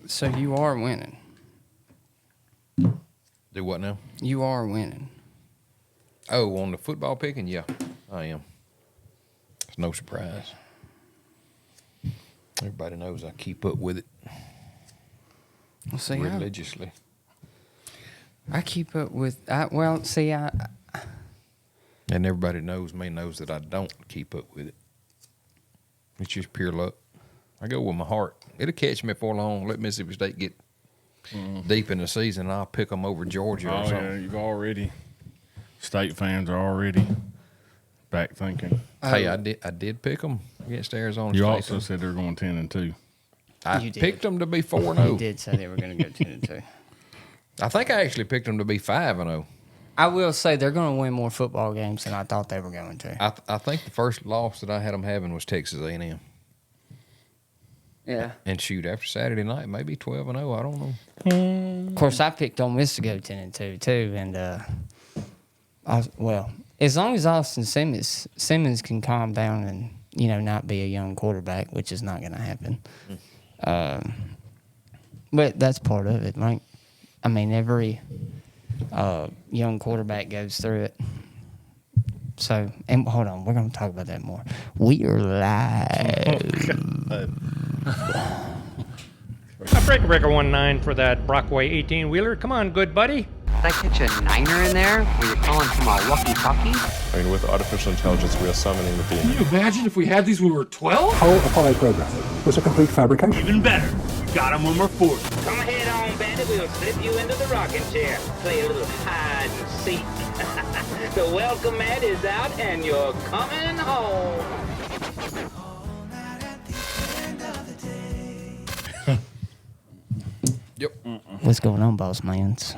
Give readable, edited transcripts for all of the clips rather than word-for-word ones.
So you are winning. Do what now? You are winning. Oh, on the football picking? Yeah, I am. It's no surprise. Everybody knows I keep up with it Well, see, religiously. I keep up with. And everybody knows that I don't keep up with it. It's just pure luck. I go with my heart. It'll catch me before long. Let Mississippi State get deep in the season, and I'll pick them over Georgia or something. Yeah, you've already. State fans are already back thinking. Hey, I did pick them against Arizona You State. also said they're going 10-2. I picked them to be 4-0. You did say they were going to go 10-2. I think I actually picked them to be 5-0. I will say they're going to win more football games than I thought they were going to. I think the first loss that I had them having was Texas A&M. Yeah. And shoot, after Saturday night, maybe 12-0. I don't know. Of course, I picked Ole Miss to go 10-2 too, and as long as Austin Simmons can calm down and not be a young quarterback, which is not going to happen. But that's part of it. Like, I mean, every young quarterback goes through it. So, and hold on, we're going to talk about that more. We are live. A breaker 19 for that Brockway 18-wheeler. Come on, good buddy. Did I catch a niner in there? Were you calling from a walkie-talkie? I mean, with artificial intelligence, we are summoning the demon. Can you imagine if we had these when we were 12? Whole Apollo program was a complete fabrication. Even better, we got them when we're 40. Come ahead on, Bandit. We'll slip you into the rocking chair. Play a little hide and seek. The welcome mat is out and you're coming home. Yep. What's going on, boss mans?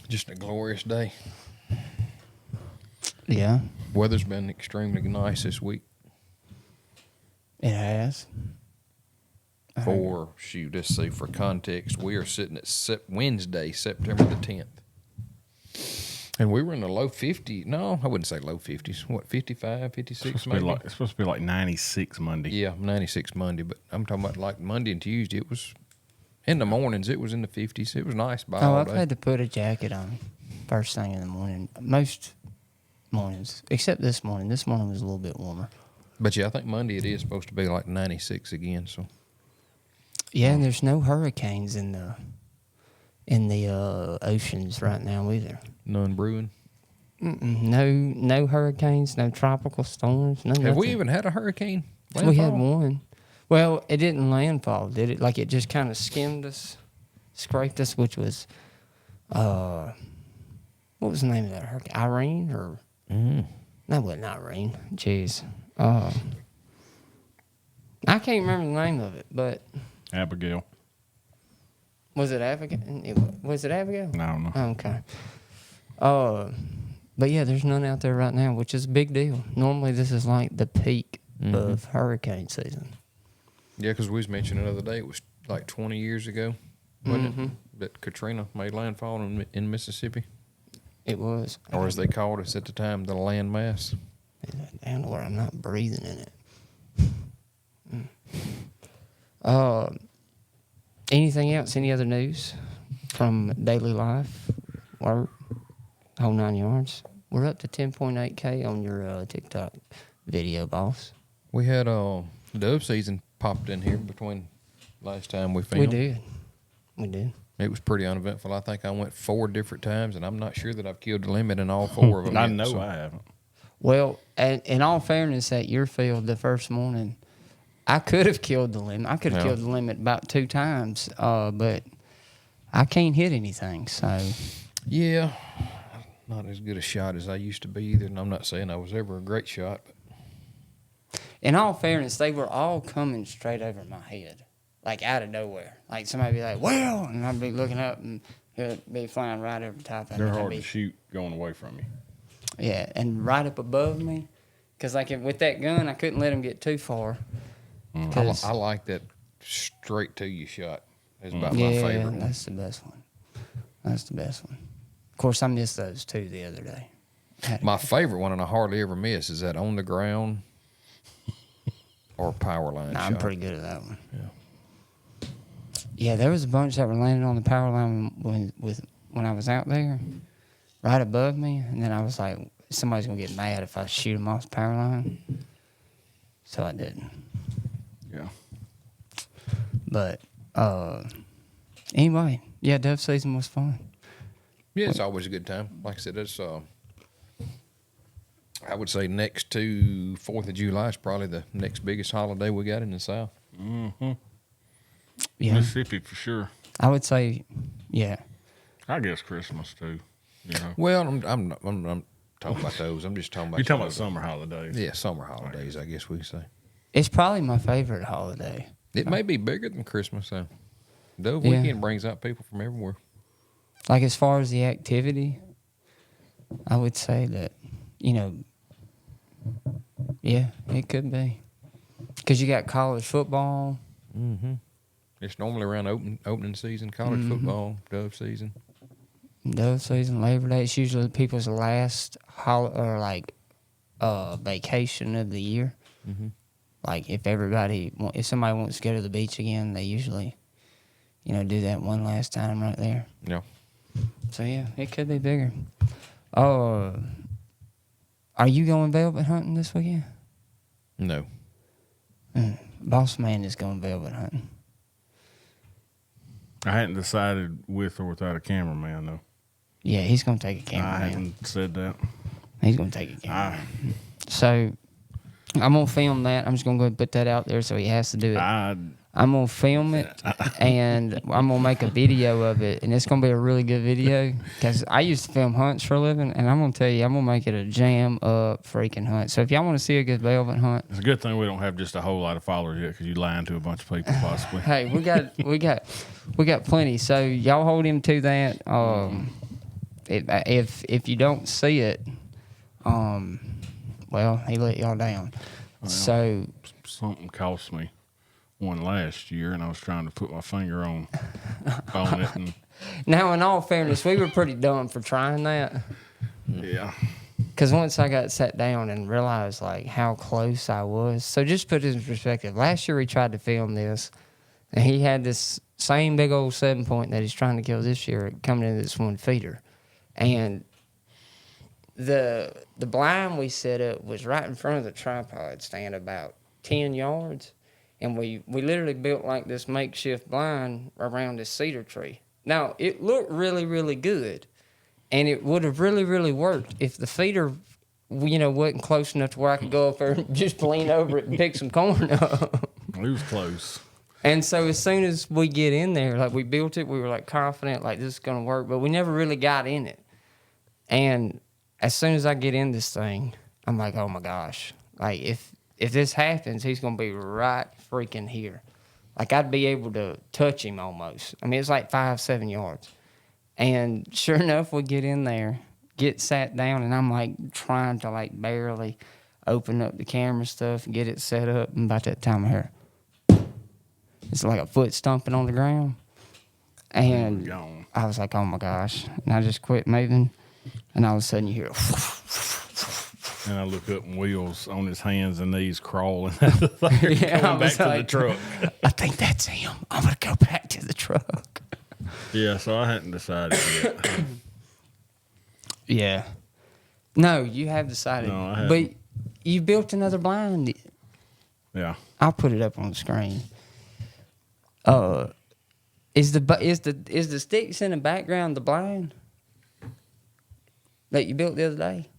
Just a glorious day. Yeah, Weather's been extremely nice this week. it has. For context, we are sitting at Wednesday, September the 10th. And we were in the low 50s. No, I wouldn't say low 50s. What, 55, 56 maybe? It's supposed to be like 96 Monday. Yeah, 96 Monday. But I'm talking about like Monday and Tuesday. It was in the mornings. It was in the 50s. It was nice by all I've day. had to put a jacket on first thing in the morning. Most mornings, except this morning. This morning was a little bit warmer. But yeah, I think Monday it is supposed to be like 96 again. So Yeah, and there's no hurricanes in the oceans right now either. none brewing. No hurricanes, no tropical storms. No Have nothing. we even had a hurricane? We had landfall? one. Well, it didn't landfall, did it? Like it just kind of skimmed us, scraped us, which was, what was the name of that hurricane? Irene or? That wasn't Irene. Jeez. I can't remember the name of it, but Abigail. was it Abigail? Was it Abigail? I don't know. Okay. But yeah, there's none out there right now, which is a big deal. Normally, this is like the peak of hurricane season. Yeah, because we was mentioning the other day, it was like 20 years ago, wasn't it, that Katrina made landfall in Mississippi? It was. Or as they called us at the time, the land mass. Down where I'm not breathing in it. Anything else? Any other news from daily life, work, whole 9 yards? We're up to 10.8K on your TikTok video, boss. We had dove season popped in here between last time we filmed. We did. It was pretty uneventful. I think I went 4 different times, and I'm not sure that I've killed the limit in all 4 of them. I yet, know so. I haven't. Well, and in all fairness, at your field the first morning, I could have killed the limit. I could have killed the limit about 2 times, but I can't hit anything. So Yeah, not as good a shot as I used to be either, and I'm not saying I was ever a great shot. But in all fairness, they were all coming straight over my head, like out of nowhere. Like somebody be like, "Well," and I'd be looking up, and he'd be flying right over the top of me. They're hard to shoot going away from you. Yeah, and right up above me, because like with that gun, I couldn't let him get too far. I like that straight to you shot. It's about my favorite one. That's the best one. That's the best one. Of course, I missed those 2 the other day. My favorite one, and I hardly ever miss, is that on the ground or power line shot. I'm pretty good at that one. Yeah. Yeah, there was a bunch that were landing on the power line when I was out there, right above me, and then I was like, somebody's gonna get mad if I shoot them off the power line, so I didn't. Yeah. But anyway, yeah, dove season was fun. Yeah, it's always a good time. Like I said, it's I would say next to 4th of July is probably the next biggest holiday we got in the South. Mm-hmm. Yeah, Mississippi for sure. I would say, yeah. I guess Christmas too. You know. Well, I'm talking about those. I'm just talking about. You're talking about summer holidays. Yeah, summer holidays. I guess we say. It's probably my favorite holiday. It may be bigger than Christmas though. Dove Yeah. weekend brings out people from everywhere. Like as far as the activity, I would say that, yeah, it could be. Because you got college football. Mm-hmm. It's normally around opening season, college football, dove season. Dove season, Labor Day. It's usually people's last vacation of the year. Mm-hmm. Like if somebody wants to go to the beach again, they usually, do that one last time right there. Yeah. So yeah, it could be bigger. Are you going velvet hunting this weekend? No. Boss man is going velvet hunting. I hadn't decided with or without a cameraman though. Yeah, he's going to take a I camera. haven't said that. He's going to take a camera. So I'm going to film that. I'm just going to go ahead and put that out there so he has to do it. I'm going to film it, and I'm going to make a video of it, and it's going to be a really good video because I used to film hunts for a living, and I'm going to tell you, I'm going to make it a jam-up freaking hunt. So if y'all want to see a good velvet hunt. It's a good thing we don't have just a whole lot of followers yet because you're lying to a bunch of people possibly. Hey, we got plenty, so y'all hold him to that. If you don't see it, well, he let y'all down. Well, so something cost me one last year, and I was trying to put my finger on it. And now, in all fairness, we were pretty dumb for trying that. Yeah. Because once I got sat down and realized like how close I was, so just put it in perspective. Last year we tried to film this, and he had this same big old 7-point that he's trying to kill this year coming into this one feeder, and the blind we set up was right in front of the tripod stand, about 10 yards. And we literally built like this makeshift blind around this cedar tree. Now, it looked really, really good. And it would have really, really worked if the feeder, wasn't close enough to where I could go up there and just lean over it and pick some corn up. It was close. And so as soon as we get in there, like we built it, we were like confident like this is going to work. But we never really got in it. And as soon as I get in this thing, I'm like, oh my gosh. Like if this happens, he's going to be right freaking here. Like, I'd be able to touch him almost. I mean, it's like 5-7 yards. And sure enough, we get in there, get sat down, and I'm, like, trying to, like, barely open up the camera stuff and get it set up. And about that time I hear, it's like a foot stomping on the ground. And I was like, oh, my gosh. And I just quit moving. And all of a sudden, you hear, and I look up and Will's on his hands and knees crawling out the thing, going back to the truck. I think that's him. I'm going to go back to the truck. Yeah, so I hadn't decided yet. Yeah. No, you have decided. No, I haven't. But you built another blind. Yeah. I'll put it up on the screen. Is the sticks in the background the blind that you built the other day?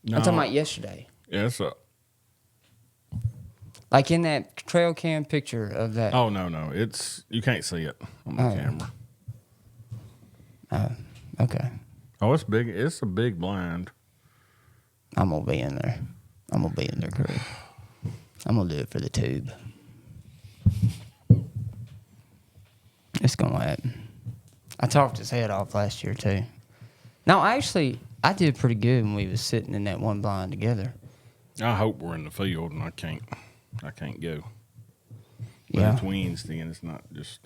No. I'm talking about yesterday. Yeah, it's Like in that trail cam picture of that. Oh, no. You can't see it on the camera. Okay. Oh, it's big. It's a big blind. I'm going to be in there. I'm going to be in there, Craig. I'm going to do it for the tube. It's going to happen. I talked his head off last year, too. No, actually, I did pretty good when we was sitting in that one blind together. I hope we're in the field, and I can't go. But Yeah. it's Wednesday, and it's not just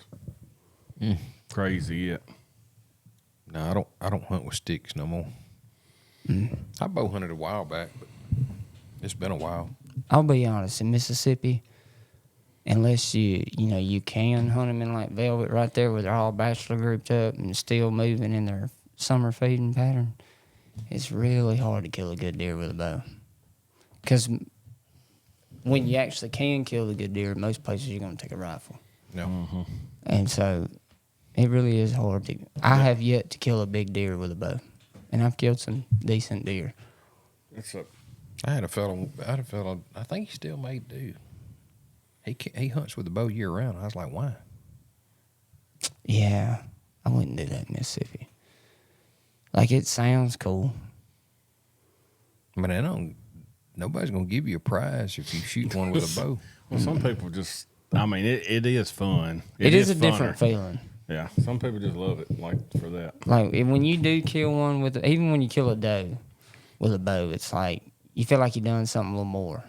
crazy yet. No, I don't hunt with sticks no more. I bow hunted a while back, but it's been a while. I'll be honest, in Mississippi, unless you can hunt them in like velvet right there where they're all bachelor grouped up and still moving in their summer feeding pattern, it's really hard to kill a good deer with a bow. Because when you actually can kill the good deer, most places you're going to take a rifle. No. Mm-hmm. And so it really is hard to. I have yet to kill a big deer with a bow, and I've killed some decent deer. I had a fellow. I think he still may do. He hunts with a bow year round. I was like, why? Yeah, I wouldn't do that in Mississippi. Like, it sounds cool. But nobody's gonna give you a prize if you shoot one with a bow. Well, some people just. I mean, it is fun. It is a funner. different feeling. Yeah, some people just love it, like for that. Like, when you do kill one even when you kill a doe with a bow, it's like you feel like you've done something a little more.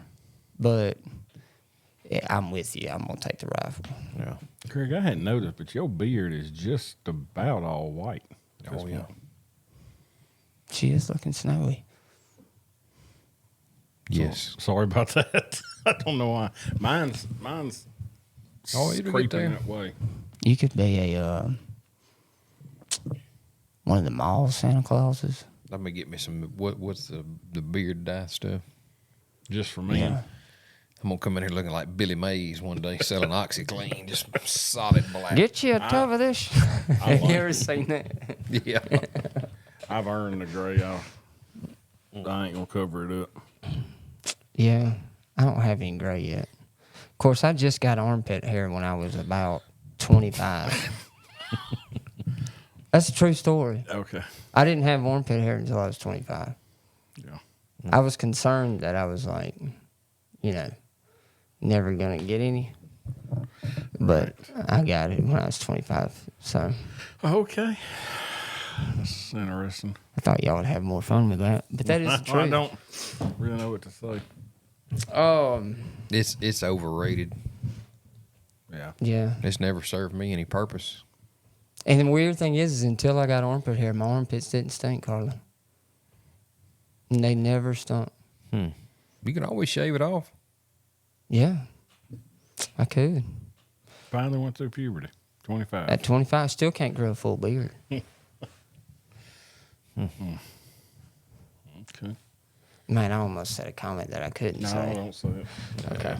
But I'm with you. I'm gonna take the rifle. Yeah. Craig, I hadn't noticed, but your beard is just about all white. Oh yeah. She is looking snowy. Yes. Sorry about that. I don't know why. Mine's it'll get creeping there. that way. You could be one of the mall Santa Clauses. Let me get me some. What's the beard dye stuff? Just for me. Yeah. I'm gonna come in here looking like Billy Mays one day, selling OxyClean, just solid black. Get you a tub of this. Have you ever seen that? Yeah. I've earned the gray. I ain't gonna cover it up. Yeah, I don't have any gray yet. Of course, I just got armpit hair when I was about 25. That's a true story. Okay. I didn't have armpit hair until I was 25. Yeah. I was concerned that I was like, never going to get any. But I got it when I was 25. So Okay. That's interesting. I thought y'all would have more fun with that. But that is the truth. I don't really know what to say. It's overrated. Yeah. Yeah. It's never served me any purpose. And the weird thing is until I got armpit hair, my armpits didn't stink, Carla. And they never stunk. You can always shave it off. Yeah. I could. Finally went through puberty. 25. At 25, I still can't grow a full beard. Okay. Man, I almost said a comment that I couldn't No, say. don't say it. Okay.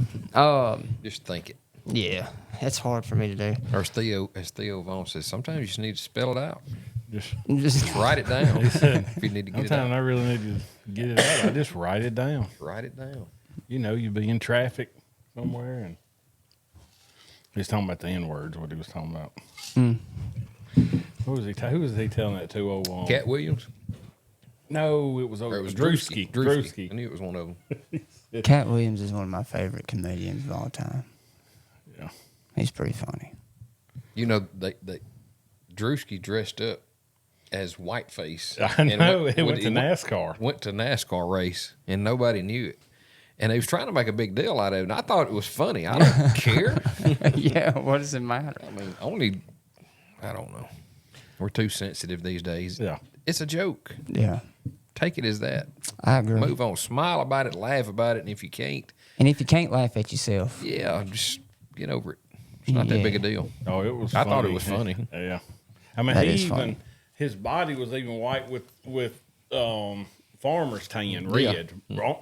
Just think it. Yeah, it's hard for me to do. Or as Theo Vaughn says, sometimes you just need to spell it out. Just Just Write it down if you need to get it sometimes I out. really need to get it out. I just write it down. Write it down. You'd be in traffic somewhere and he's talking about the N-words, what he was talking about. Who was he telling that to? Cat Williams? No, it was Or over. it was Drewski. Drewski. I knew it was one of them. Cat Williams is one of my favorite comedians of all time. Yeah. He's pretty funny. Drewski dressed up as Whiteface. I know. He went to NASCAR. Went to NASCAR race, and nobody knew it. And they was trying to make a big deal out of it, and I thought it was funny. I don't care. Yeah, what does it matter? I mean, I don't know. We're too sensitive these days. Yeah. It's a joke. Yeah, Take it as that. I agree. Move on. Smile about it. Laugh about it. And if you can't, And if you can't laugh at yourself, yeah, just get over it. It's not that big a deal. Oh, it was I funny. thought it was funny. Yeah. I mean, That is funny. his body was even white with farmer's tan, red,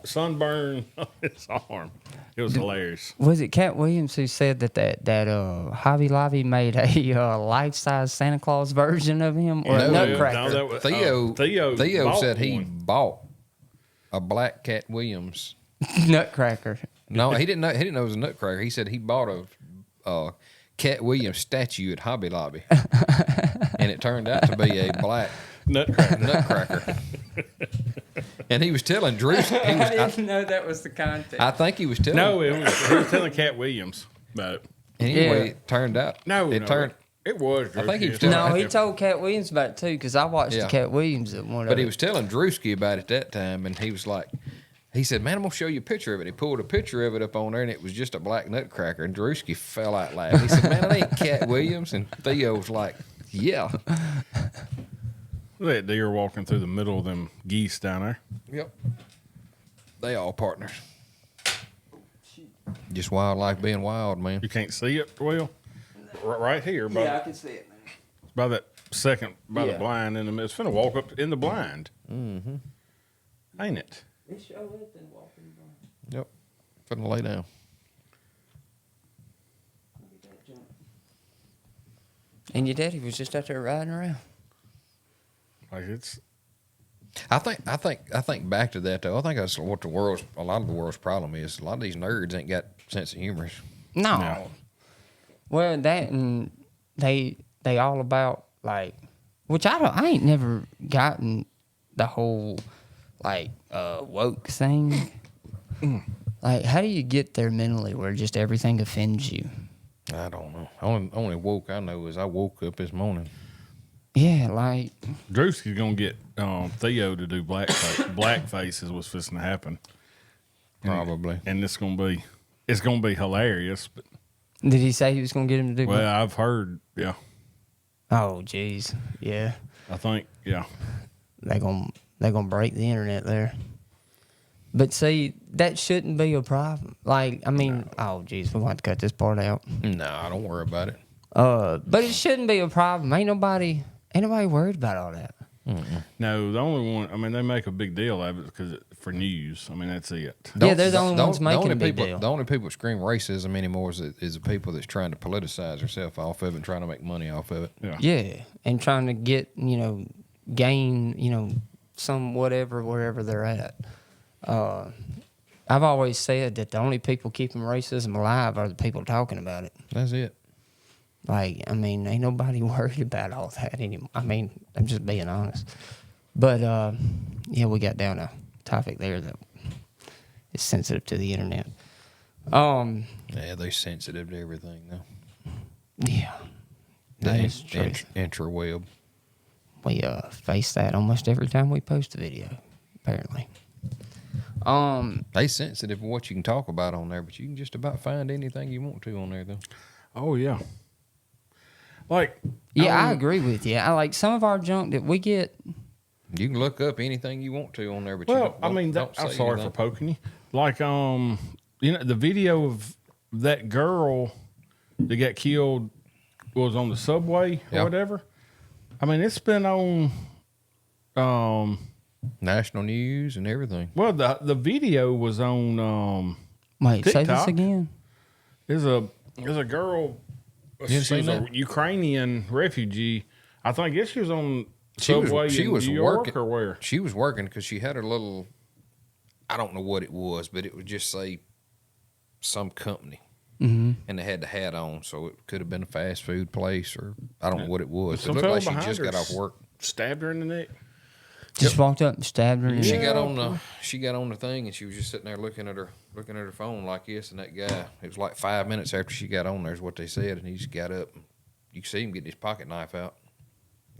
sunburn on his arm. It was hilarious. was it Cat Williams who said that Hobby Lobby made a life-size Santa Claus version of him or a Nutcracker? No, that was, Theo bought said he one. bought a black Cat Williams. Nutcracker. No, he didn't know. He didn't know it was a Nutcracker. He said he bought a Cat Williams statue at Hobby Lobby, and it turned out to be a black Nutcracker. And he was telling Drew. I didn't know that was the context. I think he was telling. No, he was telling Cat Williams about it. Anyway, Yeah. it turned out. It was. I think he was Drewski. telling- No, he told Cat Williams about it too, because I watched Yeah. the Cat Williams at one of But he it. was telling Drewski about it that time, and he was like, he said, "Man, I'm gonna show you a picture of it." He pulled a picture of it up on there, and it was just a black Nutcracker. And Drewski fell out laughing. He said, "Man, it ain't Cat Williams." And Theo was like, "Yeah, That deer walking through the middle of them geese down there. yep, they all partners." Just wildlife being wild, man. You can't see it well. Right here, Yeah, I can see it, man. by that second, by Yeah. the blind in the middle. It's finna walk up in the blind. Mm-hmm. Ain't it? It sure is been walking by. Yep. Finna lay down. And your daddy was just out there riding around. Like it's. I think back to that though. I think that's what a lot of the world's problem is. A lot of these nerds ain't got sense of humor. No. No. Well, that and they all about like, which I ain't never gotten the whole like woke thing. Like, how do you get there mentally where just everything offends you? I don't know. Only woke I know is I woke up this morning. Yeah, like Drewski's gonna get Theo to do blackface is what's fixing to happen. Probably. And it's gonna be hilarious. But did he say he was gonna get him to do? well, I've heard, yeah. Oh, jeez, yeah. I think, yeah. They're gonna break the internet there. But see, that shouldn't be a problem. Like, I mean, oh, jeez, we're going to have to cut this part out. Nah, don't worry about it. But it shouldn't be a problem. Ain't nobody worried about all that. No, the only one. I mean, they make a big deal of it because for news. I mean, that's it. Yeah, they're the only ones making a big people, deal. The only people that scream racism anymore is the people that's trying to politicize themselves off of it and trying to make money off of it. Yeah. And trying to get, gain, some whatever, wherever they're at. I've always said that the only people keeping racism alive are the people talking about it. That's it. Like, I mean, ain't nobody worried about all that anymore. I mean, I'm just being honest. But, yeah, we got down a topic there that is sensitive to the internet. Yeah, they're sensitive to everything, though. Yeah. That is true. Intraweb. We face that almost every time we post a video, apparently. They sensitive for what you can talk about on there, but you can just about find anything you want to on there, though. Oh, yeah. Like, Yeah, I agree with you. I like some of our junk that we get. You can look up anything you want to on there, but well, don't I'm say sorry anything. for poking you. Like, the video of that girl that got killed was on the subway or whatever. I mean, it's been on national news and everything. Well, the video was on Wait, TikTok. say this again. There's a girl. She was a Ukrainian refugee. I guess she was on subway in New York working, or where? She was working because she had a little. I don't know what it was, but it would just say some company, and they had the hat on, so it could have been a fast food place or I don't know what it was. It looked like she just got off work. Stabbed her in the neck. Just walked up and stabbed her. In the She neck. got on the thing and she was just sitting there looking at her phone like this. And that guy, it was like 5 minutes after she got on there is what they said, and he just got up. And you could see him getting his pocket knife out.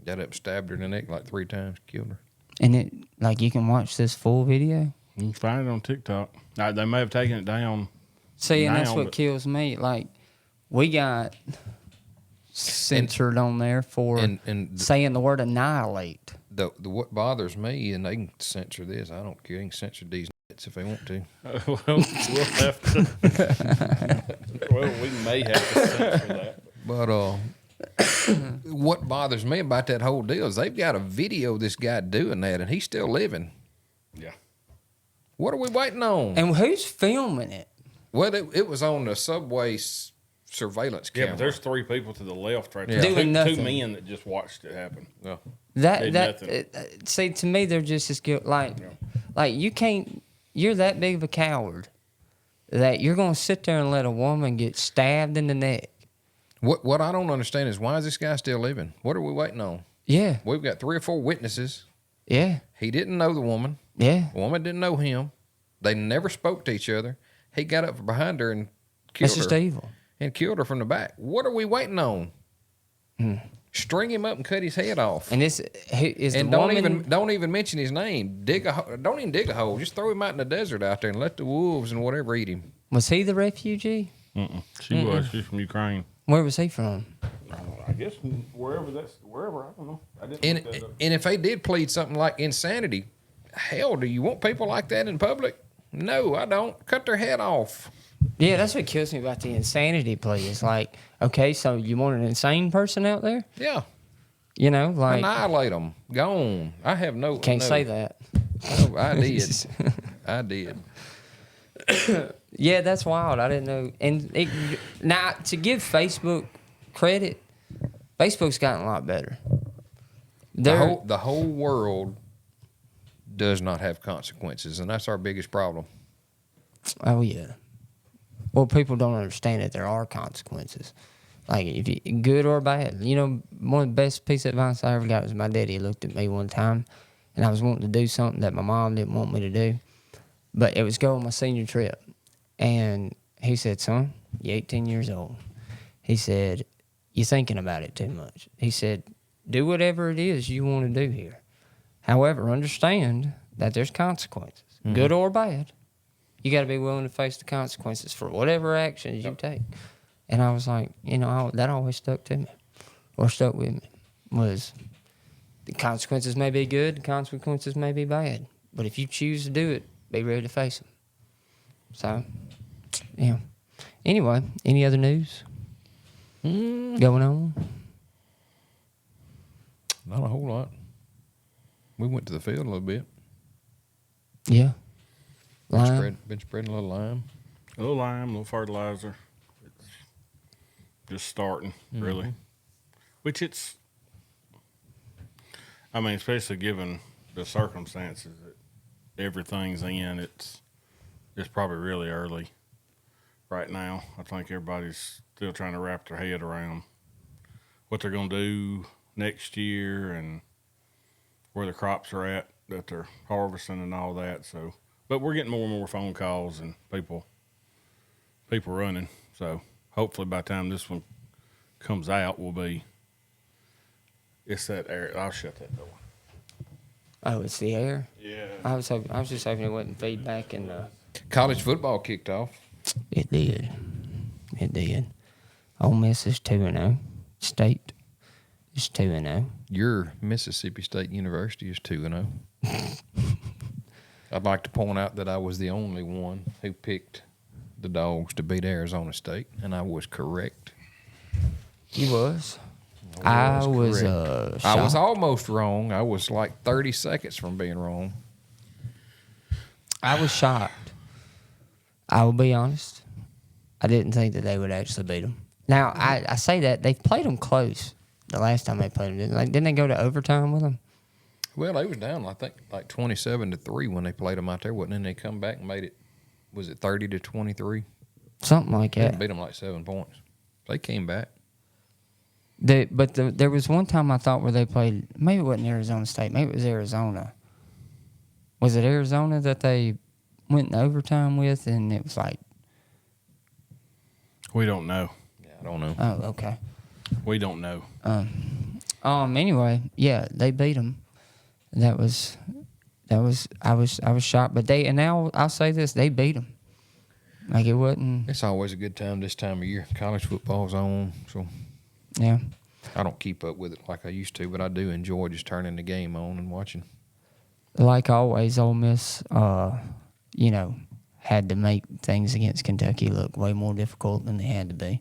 Got up, and stabbed her in the neck like 3 times, killed her. And it you can watch this full video. You can find it on TikTok. They may have taken it down. See, and that's now, what but- kills me. Like, we got censored on there for saying the word annihilate. The what bothers me, and they can censor this. I don't care. They can censor these nuts if they want to. Well, we'll have to. Well, we may have to censor that. But what bothers me about that whole deal is they've got a video of this guy doing that, and he's still living. Yeah. What are we waiting on? And who's filming it? Well, it was on the subway surveillance camera. Yeah, but there's 3 people to the left right Yeah. there. Doing nothing. 2 men that just watched it happen. Yeah. Did nothing. See, to me, they're just as good. Like you can't. You're that big of a coward that you're gonna sit there and let a woman get stabbed in the neck. What I don't understand is why is this guy still living? What are we waiting on? Yeah, We've got 3 or 4 witnesses. yeah, He didn't know the woman. yeah. The woman didn't know him. They never spoke to each other. He got up from behind her and killed That's her. just evil. And killed her from the back. What are we waiting on? String him up and cut his head off. And this is And the don't woman. don't even mention his name. Don't even dig a hole. Just throw him out in the desert out there and let the wolves and whatever eat him. Was he the refugee? She was. She's from Ukraine. Where was he from? I guess wherever. I don't know. I didn't And look that up. and if they did plead something like insanity, hell, do you want people like that in public? No, I don't. Cut their head off. Yeah, that's what kills me about the insanity plea. It's like, okay, so you want an insane person out there? Yeah. You know, like Annihilate them. Gone. I have no. can't no, say that. No, I did. I did. Yeah, that's wild. I didn't know. And now to give Facebook credit, Facebook's gotten a lot better. The whole world does not have consequences, and that's our biggest problem. Oh yeah. Well, people don't understand that there are consequences, like if you good or bad. You know, one of the best piece of advice I ever got was my daddy looked at me one time, and I was wanting to do something that my mom didn't want me to do, but it was go on my senior trip, and he said, "Son, you're 18 years old." He said, "You're thinking about it too much." He said, "Do whatever it is you want to do here. However, understand that there's consequences, good or bad. You got to be willing to face the consequences for whatever actions you take." And I was like, you know, that always stuck to me, or stuck with me, was the consequences may be good, the consequences may be bad. But if you choose to do it, be ready to face them. So, yeah. Anyway, any other news going on? Not a whole lot. We went to the field a little bit. Yeah. Lime. Been spreading a little lime. A little lime, a little fertilizer. It's just starting, really. Which it's, I mean, especially given the circumstances that everything's in, it's probably really early right now. I think everybody's still trying to wrap their head around what they're going to do next year and where the crops are at that they're harvesting and all that. So, but we're getting more and more phone calls and people running. So hopefully by the time this one comes out, it's that air. I'll shut that door. Oh, it's the air? Yeah. I was just hoping it wasn't feedback and College football kicked off. It did. It did. Ole Miss is 2-0. State is 2-0. Your Mississippi State University is 2-0. I'd like to point out that I was the only one who picked the Dogs to beat Arizona State, and I was correct. You was? I was correct. I was almost wrong. I was like 30 seconds from being wrong. I was shocked. I will be honest. I didn't think that they would actually beat them. Now, I say that. They've played them close the last time they played them. Didn't they go to overtime with them? Well, they was down, I think, like 27-3 when they played them out there, wasn't it? And they come back and made it, was it 30-23? Something like They that. beat them like 7 points. They came back. There was one time I thought where they played, maybe it wasn't Arizona State, maybe it was Arizona. Was it Arizona that they went in overtime with, and it was like... We don't know. Yeah, I don't know. Oh, okay. We don't know. Anyway, yeah, they beat them. I was shocked, but I'll say this, they beat them. Like it wasn't. It's always a good time this time of year. College football's on, so yeah. I don't keep up with it like I used to, but I do enjoy just turning the game on and watching. Like always, Ole Miss, had to make things against Kentucky look way more difficult than they had to be.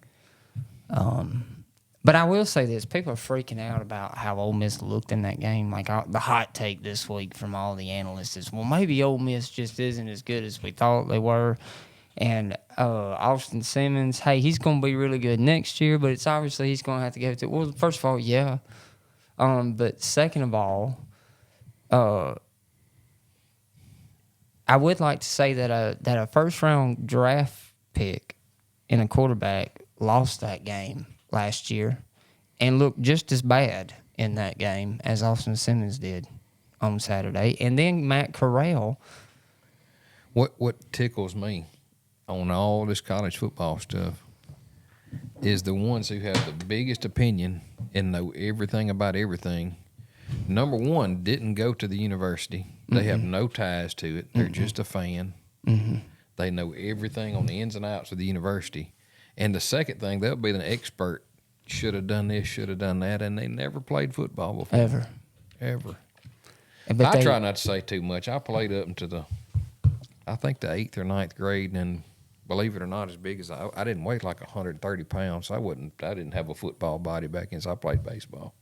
But I will say this: people are freaking out about how Ole Miss looked in that game. Like the hot take this week from all the analysts is, well, maybe Ole Miss just isn't as good as we thought they were. And Austin Simmons, hey, he's going to be really good next year, but it's obviously he's going to have to go to. Well, first of all, yeah. But second of all, I would like to say that a first round draft pick in a quarterback lost that game last year and looked just as bad in that game as Austin Simmons did on Saturday. And then Matt Corral. What tickles me on all this college football stuff is the ones who have the biggest opinion and know everything about everything. Number one, didn't go to the university. They have no ties to it. They're just a fan. They know everything on the ins and outs of the university. And the second thing, they'll be an expert. Should have done this, should have done that, and they never played football before. Ever. But I try not to say too much. I played up into I think the 8th or 9th grade, and then believe it or not, as big as I didn't weigh like 130 pounds. I didn't have a football body back then, so I played baseball.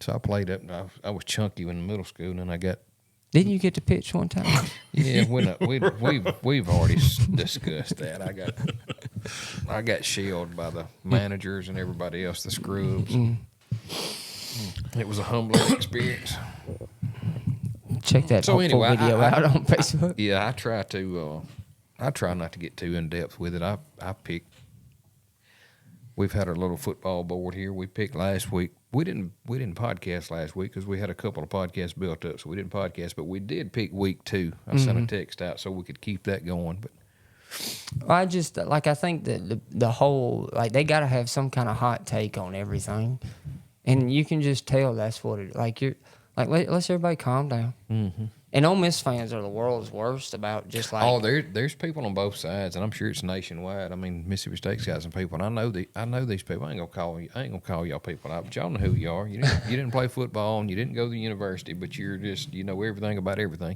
So I played up, and I was chunky in middle school, and then I got. Didn't you get to pitch one time? Yeah, we've already discussed that. I got shelled by the managers and everybody else, the scrubs. It was a humbling experience. Check that video out on Facebook. Yeah, I try not to get too in depth with it. We've had our little football board here. We picked last week. We didn't podcast last week because we had a couple of podcasts built up, so we didn't podcast. But we did pick week 2. I sent a text out so we could keep that going. But I just I think that the whole they got to have some kind of hot take on everything, and you can just tell that's what it let's everybody calm down. Mm-hmm. And Ole Miss fans are the world's worst about just there's people on both sides, and I'm sure it's nationwide. I mean, Mississippi State's got some people, and I know these people. I ain't gonna call y'all people out, but y'all know who you are. You didn't play football, and you didn't go to the university, but you're just you know everything about everything.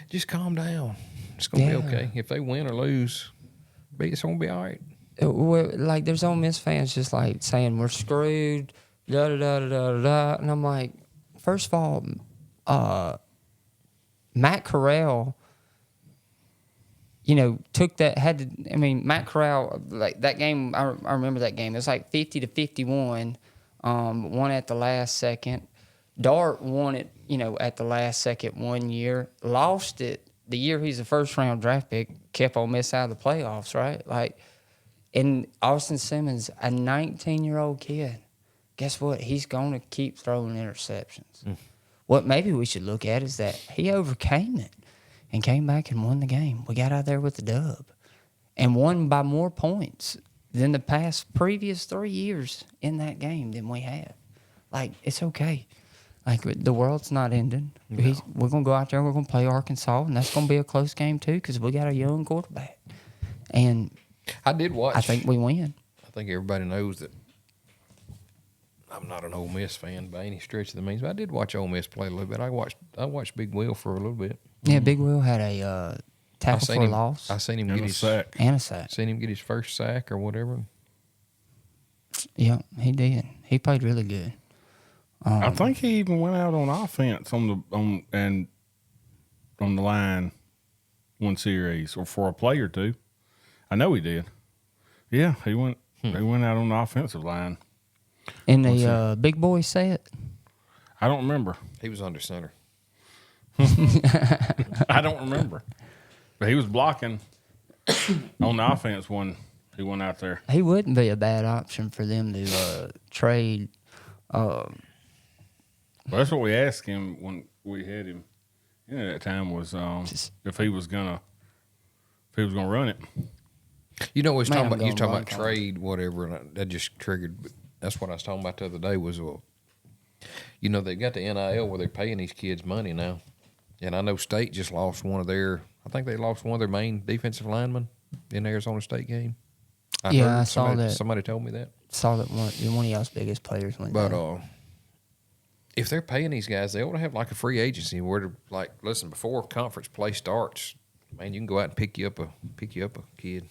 Just calm down. It's gonna be okay. If they win or lose, it's gonna be all right. There's Ole Miss fans just saying we're screwed, da da da da da da, and I'm like, first of all, Matt Corral, took that. Matt Corral, that game. I remember that game. It was 50-51. Won at the last second. Dart won it, at the last second 1 year. Lost it the year he's a first round draft pick. Kept Ole Miss out of the playoffs, right? And Austin Simmons, a 19-year-old kid. Guess what? He's going to keep throwing interceptions. What maybe we should look at is that he overcame it and came back and won the game. We got out there with the dub and won by more points than the previous 3 years in that game than we have. It's okay. The world's not ending. No. We're going to go out there and we're going to play Arkansas, and that's going to be a close game too because we got a young quarterback. And I did watch. I think we win. I think everybody knows that. I'm not an Ole Miss fan by any stretch of the means, but I did watch Ole Miss play a little bit. I watched Big Will for a little bit. Yeah, Big Will had a tackle for a loss. I seen him get his sack. And a sack. Seen him get his first sack or whatever. Yeah, he did. He played really good. I think he even went out on offense on the line one series or for a play or two. I know he did. Yeah, he went. They went out on the offensive line. In the big boy set? I don't remember. He was under center. I don't remember. But he was blocking on the offense when he went out there. He wouldn't be a bad option for them to trade. Well, that's what we asked him when we had him in at that time was if he was gonna run it. You know, what he was talking about trade, whatever, and that just triggered. That's what I was talking about the other day was, they got the NIL where they're paying these kids money now. And I know State just lost I think they lost one of their main defensive linemen in the Arizona State game. I saw that. Somebody told me that. Saw that one of y'all's biggest players went down. If they're paying these guys, they ought to have a free agency where listen, before conference play starts, man, you can go out and pick you up a kid.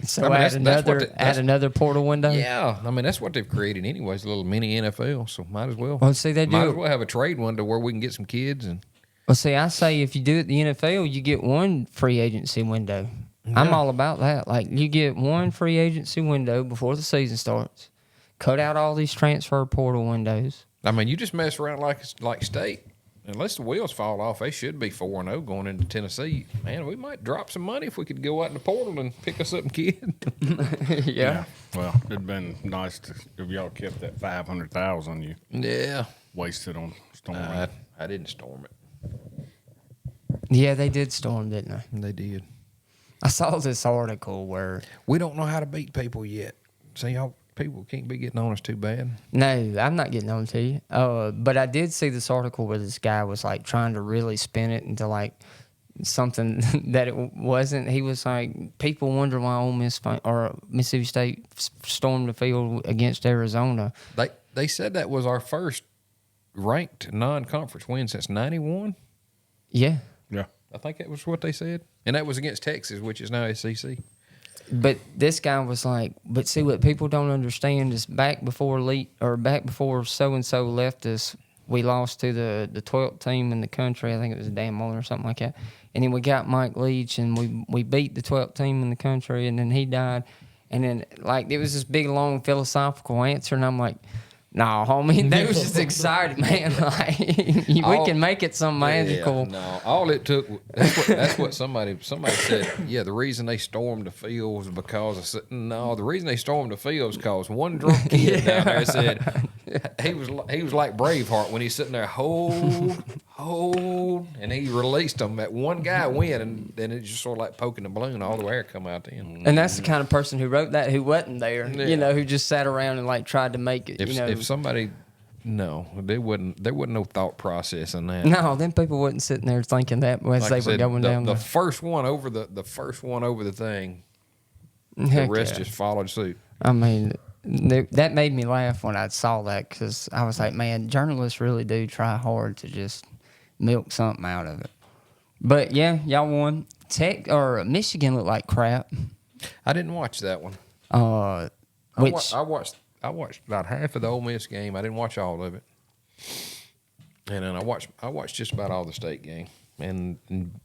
So add another portal window. Yeah, that's what they've created anyways, a little mini NFL. So might as well. Well, see, they might as well have a trade window where we can get some kids. And well, see, I say if you do it the NFL, you get one free agency window. Yeah. I'm all about that. You get one free agency window before the season starts. Cut out all these transfer portal windows. You just mess around like State. Unless the wheels fall off, they should be 4-0 going into Tennessee. Man, we might drop some money if we could go out in the portal and pick us up a kid. Yeah. Well, it'd been nice if y'all kept that $500,000 you. Yeah. Wasted on storming. I didn't storm it. Yeah, they did storm, didn't they? They did. I saw this article where we don't know how to beat people yet. So y'all. People can't be getting on us too bad. No, I'm not getting on to you. But I did see this article where this guy was trying to really spin it into something that it wasn't. He was people wonder why Ole Miss or Mississippi State stormed the field against Arizona. They said that was our first ranked non-conference win since '91. Yeah. Yeah. I think that was what they said. And that was against Texas, which is now SEC. But this guy was like, but see, what people don't understand is back before so-and-so left us, we lost to the 12th team in the country. I think it was Dan Mullen or something like that. And then we got Mike Leach, and we beat the 12th team in the country, and then he died. And then, like, it was this big, long, philosophical answer, and I'm like, no, homie, they was just excited, man. Like, we can make it some magical. Yeah, no, all it took. That's what somebody said. Yeah, the reason they stormed the field was because I said, no. The reason they stormed the field was because one drunk kid down there said he was like Braveheart when he's sitting there hold, and he released them. That one guy went, and then it just sort of like poking the balloon, all the air come out then. And that's the kind of person who wrote that, who wasn't there, who just sat around and like tried to make it. If somebody, no, there wasn't no thought process in that. No, then people wasn't sitting there thinking that as like they said, were going down. The first one over the thing, Heck the rest yeah. just followed suit. I mean, that made me laugh when I saw that, because I was like, man, journalists really do try hard to just milk something out of it. But yeah, y'all won. Michigan looked like crap. I didn't watch that one. I watched about half of the Ole Miss game. I didn't watch all of it, and then I watched just about all the state game and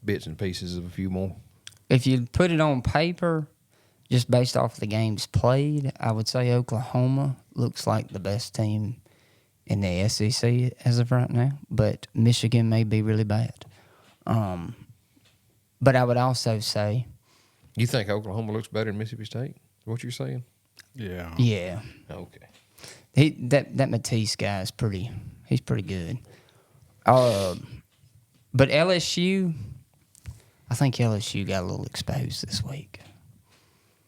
bits and pieces of a few more. If you put it on paper, just based off the games played, I would say Oklahoma looks like the best team in the SEC as of right now, but Michigan may be really bad. But I would also say, you think Oklahoma looks better than Mississippi State? What you're saying? Yeah. yeah, Okay. that Matisse guy is he's pretty good. But LSU, I think LSU got a little exposed this week.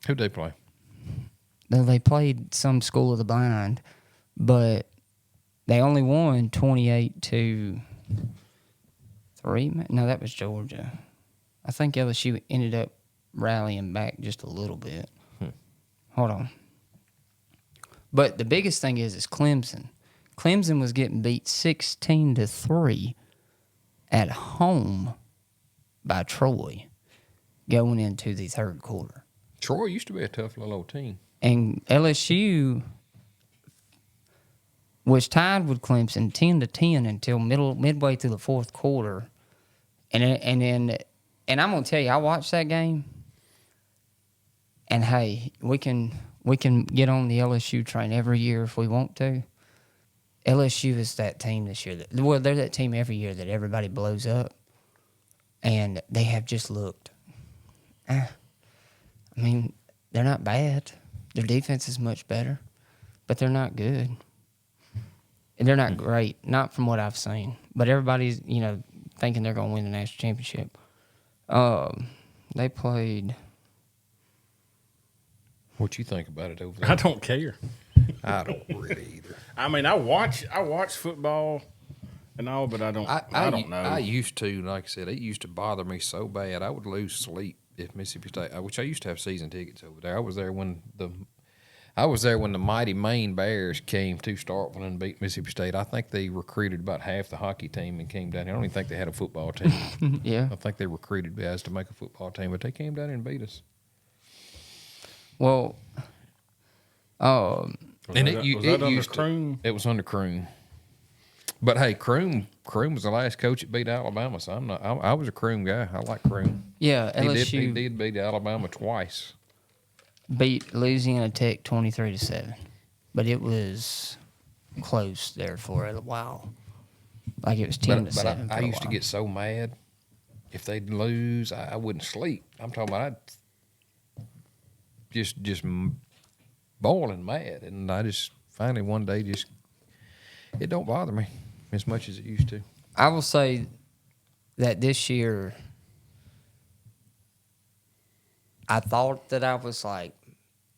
Who'd they play? They played some School of the Blind, but they only won 28-3. No, that was Georgia. I think LSU ended up rallying back just a little bit. Hold on. But the biggest thing is Clemson. Clemson was getting beat 16-3 at home by Troy going into the third quarter. Troy used to be a tough little old team. And LSU was tied with Clemson 10-10 until midway through the fourth quarter. And I'm gonna tell you, I watched that game, and hey, we can get on the LSU train every year if we want to. LSU is that team this year. They're that team every year that everybody blows up, and they have just looked. I mean, they're not bad. Their defense is much better, but they're not good. And they're not great, not from what I've seen. But everybody's, thinking they're going to win the national championship. They played. What you think about it over there? I don't care. I don't really either. I mean, I watch football and all, but I don't know. I used to, like I said, it used to bother me so bad. I would lose sleep if Mississippi State, which I used to have season tickets over there. I was there when the mighty Maine Bears came to Starkville and beat Mississippi State. I think they recruited about half the hockey team and came down here. I don't even think they had a football team. Yeah. I think they recruited guys to make a football team, but they came down here and beat us. Well, Was that under Croom? It was under Croom. But hey, Croom was the last coach that beat Alabama, so I was a Croom guy. I like Croom. yeah, LSU He did beat Alabama twice. beat Louisiana Tech 23-7, but it was close there for a while. Like it was 10-7. But I used to get so mad if they'd lose. I wouldn't sleep. I'm talking about I'd just boiling mad, and I just finally one day it don't bother me as much as it used to. I will say that this year I thought that I was like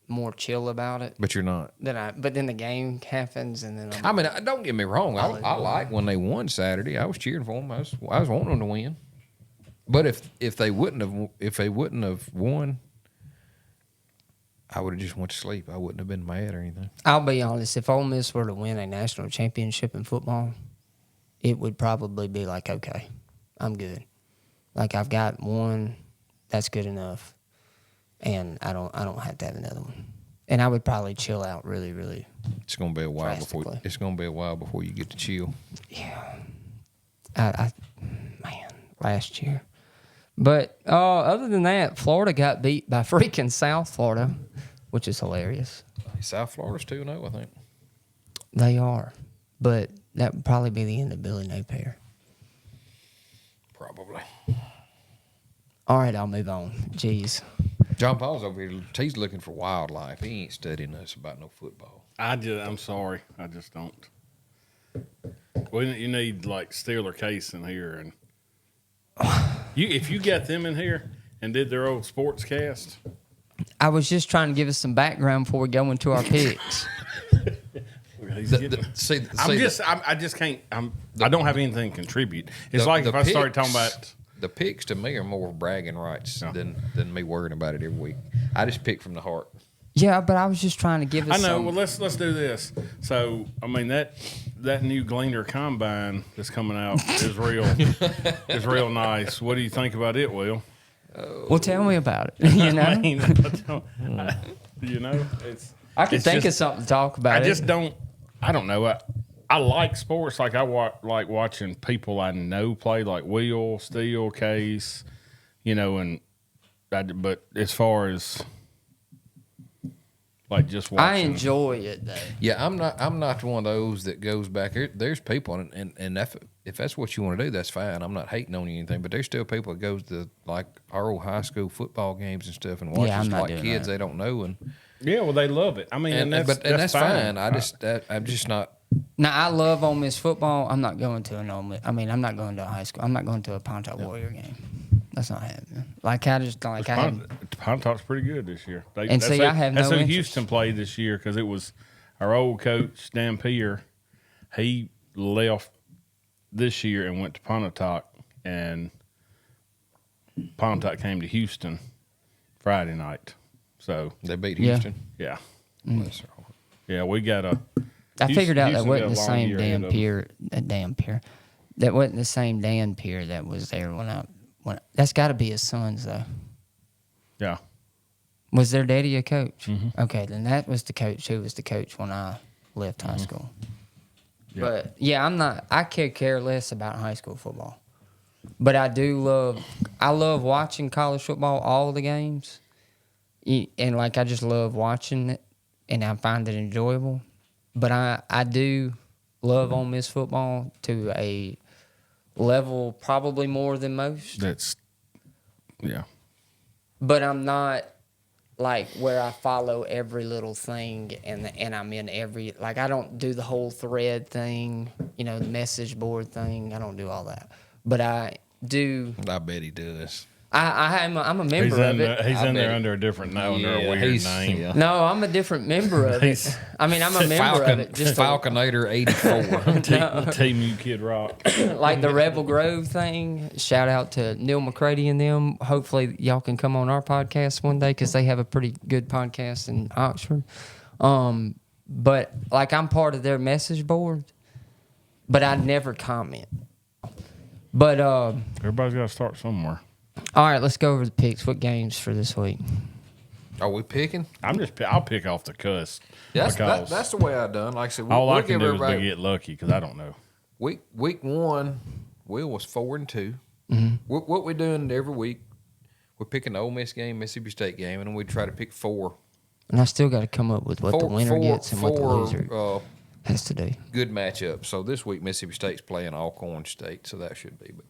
more chill about it. But you're not. But then the game happens, and then I mean, don't get me wrong. I like when they won Saturday. I was cheering for them. I was wanting them to win. But if they wouldn't have won, I would have just went to sleep. I wouldn't have been mad or anything. I'll be honest. If Ole Miss were to win a national championship in football, it would probably be like, okay, I'm good. Like I've got one that's good enough, and I don't have to have another one. And I would probably chill out really, really. It's gonna be a while before. drastically. It's gonna be a while before you get to chill. Yeah. Man, last year. But other than that, Florida got beat by freaking South Florida, which is hilarious. South Florida's 2-0, I think. They are. But that would probably be the end of Billy Napier. Probably. All right, I'll move on. Jeez. John Paul's over here. He's looking for wildlife. He ain't studying us about no football. I'm sorry. I just don't. You need like Steeler Case in here, and if you got them in here and did their old sports cast. I was just trying to give us some background before we go into our picks. I just can't. I don't have anything to contribute. It's like if I started talking about. The picks to me are more bragging rights than me worrying about it every week. I just pick from the heart. Yeah, but I was just trying to give us. I know. Some... Well, let's do this. So, I mean that new Gleaner combine that's coming out is real nice. What do you think about it, Will? Well, tell me about it. You know, it's. I can think of something to talk about. I don't know. I like sports. Like I like watching people I know play, like Will, Steele, Case, but as far as like just watching, I enjoy it though. Yeah, I'm not one of those that goes back. There's people, and if that's what you want to do, that's fine. I'm not hating on you or anything, but there's still people that goes to like our old high school football games and stuff and watches like kids they don't know and. Yeah, well, they love it. I mean, and that's fine. I'm just not. Now I love Ole Miss football. I'm not going to an Ole Miss. I mean, I'm not going to a high school. I'm not going to a Pontotoc Warrior game. That's not happening. Like I just like Pontoc's pretty good this year. I have no interest. That's who Houston played this year because it was our old coach Dan Pierre. He left this year and went to Pontotoc, and Pontotoc came to Houston Friday night. So they beat Houston. Yeah. Yeah, we got a. I figured out that wasn't the same Dan Pierre. That wasn't the same Dan Pierre that was there when that's got to be his son's though. Yeah. Was their daddy a coach? Mm-hmm. Okay, then that was the coach who was the coach when I left high school. Yeah. But yeah, I care less about high school football. But I love watching college football, all the games. And like I just love watching it, and I find it enjoyable. But I do love Ole Miss football to a level probably more than most. Yeah. But I'm not like where I follow every little thing and I'm in every, like I don't do the whole thread thing, the message board thing. I don't do all that. But I do. I bet he does. I'm a member of it. He's in there under a different name, under a weird name. Yeah. No, I'm a different member of it. I mean, I'm a member of it. Just Falconator 84. Team You Kid Rock. Like the Rebel Grove thing. Shout out to Neil McCready and them. Hopefully y'all can come on our podcast one day because they have a pretty good podcast in Oxford. But like I'm part of their message board, but I never comment. But everybody's got to start somewhere. All right, let's go over the picks. What games for this week? Are we picking? I'll pick off the cuss. That's the way I done. Like I said, all I can do is to get lucky because I don't know. Week 1, Will was 4-2. Mm-hmm. What we're doing every week, we're picking the Ole Miss game, Mississippi State game, and then we try to pick 4. And I still got to come up with what the winner gets and what the loser has to do. Good matchup. So this week Mississippi State's playing Alcorn State, so that should be. But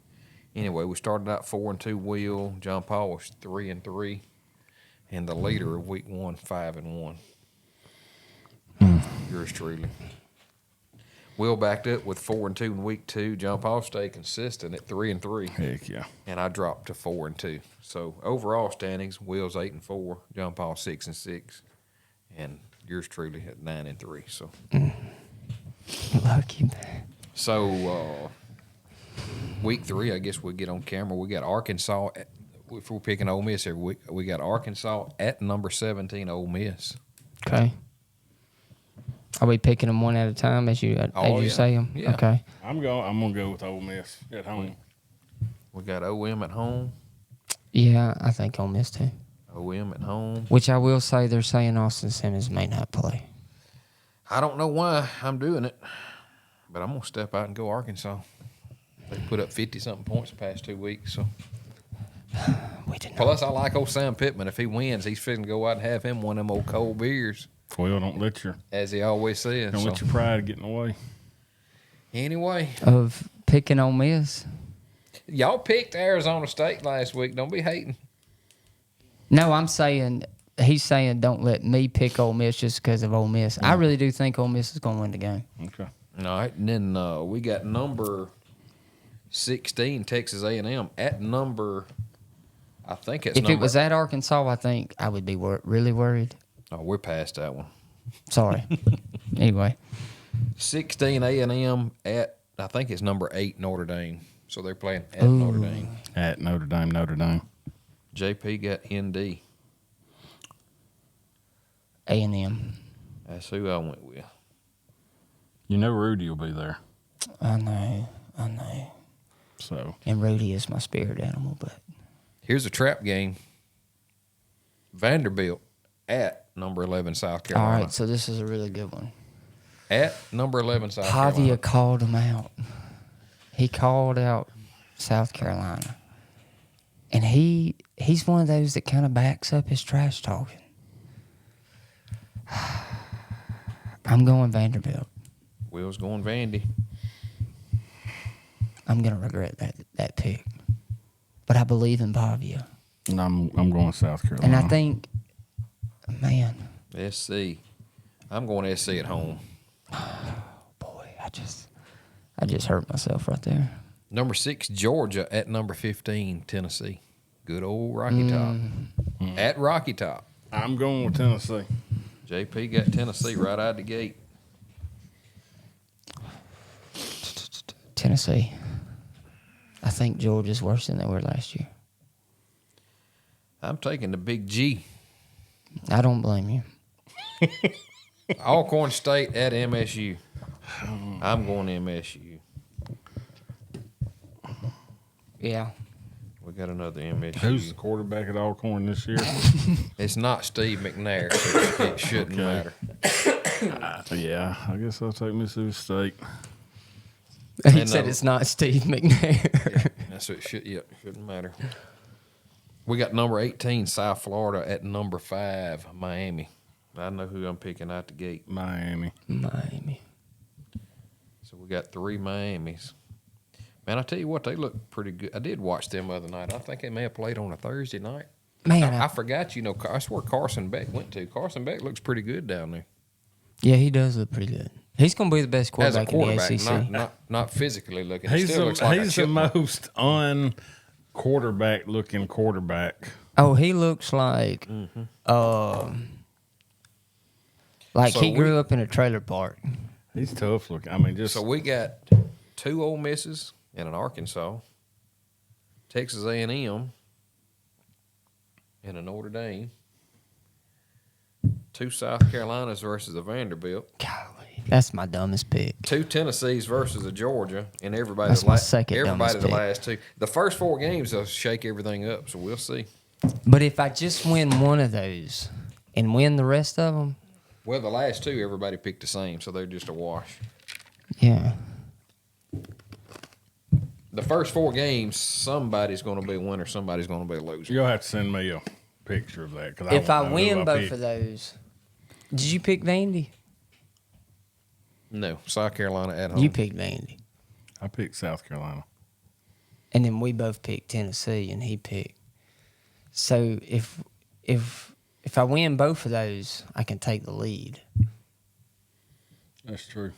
anyway, we started out 4-2. Will John Paul was 3-3, and the leader of week 1, 5-1. Yours truly. Will backed up with 4-2 in week 2. John Paul stayed consistent at 3-3. Heck yeah! And I dropped to 4-2. So overall standings: Will's 8-4, John Paul 6-6, and yours truly at 9-3. So lucky man. So week 3, I guess we'll get on camera. We got Arkansas. If we're picking Ole Miss every week, we got Arkansas at number 17, Ole Miss. Okay. Are we picking them one at a time as you say them? Yeah. Okay. I'm gonna go with Ole Miss at home. We got OM at home. Yeah, I think Ole Miss too. OM at home. Which I will say they're saying Austin Simmons may not play. I don't know why I'm doing it, but I'm going to step out and go Arkansas. They put up 50-something points the past 2 weeks. So. Plus, I like old Sam Pittman. If he wins, he's fitting to go out and have him one of them old cold beers. Well, don't let your... As he always says. Don't let your pride get in the way. Anyway. Of picking Ole Miss. Y'all picked Arizona State last week. Don't be hating. No, I'm saying... He's saying don't let me pick Ole Miss just because of Ole Miss. I really do think Ole Miss is going to win the game. Okay. All right, and then we got number 16, Texas A&M, at number, I think it's If it was at Arkansas, I think I would be really worried. Oh, we're past that one. Sorry. Anyway. 16 A&M at, I think it's number 8, Notre Dame. So they're playing at Notre Dame. At Notre Dame. JP got ND. A&M. That's who I went with. You know Rudy will be there. I know. So. And Rudy is my spirit animal, but. Here's a trap game. Vanderbilt at number 11, South Carolina. All right, so this is a really good one. At number 11, South Pavia Carolina. called him out. He called out South Carolina. And he's one of those that kind of backs up his trash talking. I'm going Vanderbilt. Will's going Vandy. I'm going to regret that pick. But I believe in Pavia. And I'm going South Carolina. And I think, man. SC. I'm going SC at home. Boy, I just hurt myself right there. Number 6, Georgia at number 15, Tennessee. Good old Rocky Top. At Rocky Top. I'm going with Tennessee. JP got Tennessee right out the gate. Tennessee. I think Georgia's worse than they were last year. I'm taking the big G. I don't blame you. Alcorn State at MSU. I'm going MSU. Yeah. We got another MSU. Who's the quarterback at Alcorn this year? It's not Steve McNair, so it shouldn't matter. Yeah, I guess I'll take Mississippi State. He said it's not Steve McNair. Yeah, that's what it shouldn't matter. We got number 18, South Florida, at number 5, Miami. I know who I'm picking out the gate. Miami. So we got 3 Miamis. Man, I tell you what, they look pretty good. I did watch them the other night. I think they may have played on a Thursday night. Man, I forgot, that's where Carson Beck went to. Carson Beck looks pretty good down there. Yeah, he does look pretty good. He's going to be the best quarterback, As a quarterback, in the ACC. not physically looking. He's the chipmunk. most un-quarterback looking quarterback. Oh, he looks like like So he grew up in a trailer park. He's tough looking. I mean, just So we got 2 Ole Misses and an Arkansas, Texas A&M, and a Notre Dame, 2 South Carolinas versus a Vanderbilt. Golly, that's my dumbest pick. 2 Tennessees versus a Georgia, and everybody That's my second dumbest the pick. last 2. The first 4 games will shake everything up, so we'll see. But if I just win one of those and win the rest of them, Well, the last 2, everybody picked the same, so they're just a wash. yeah. The first 4 games, somebody's going to be a winner, somebody's going to be a loser. you'll have to send me a picture of that. Cause If I won't know win who I both picked. of those, did you pick Vandy? No, South Carolina at home. You picked Vandy. I picked South Carolina. And then we both picked Tennessee, and he picked. So if I win both of those, I can take the lead. That's true.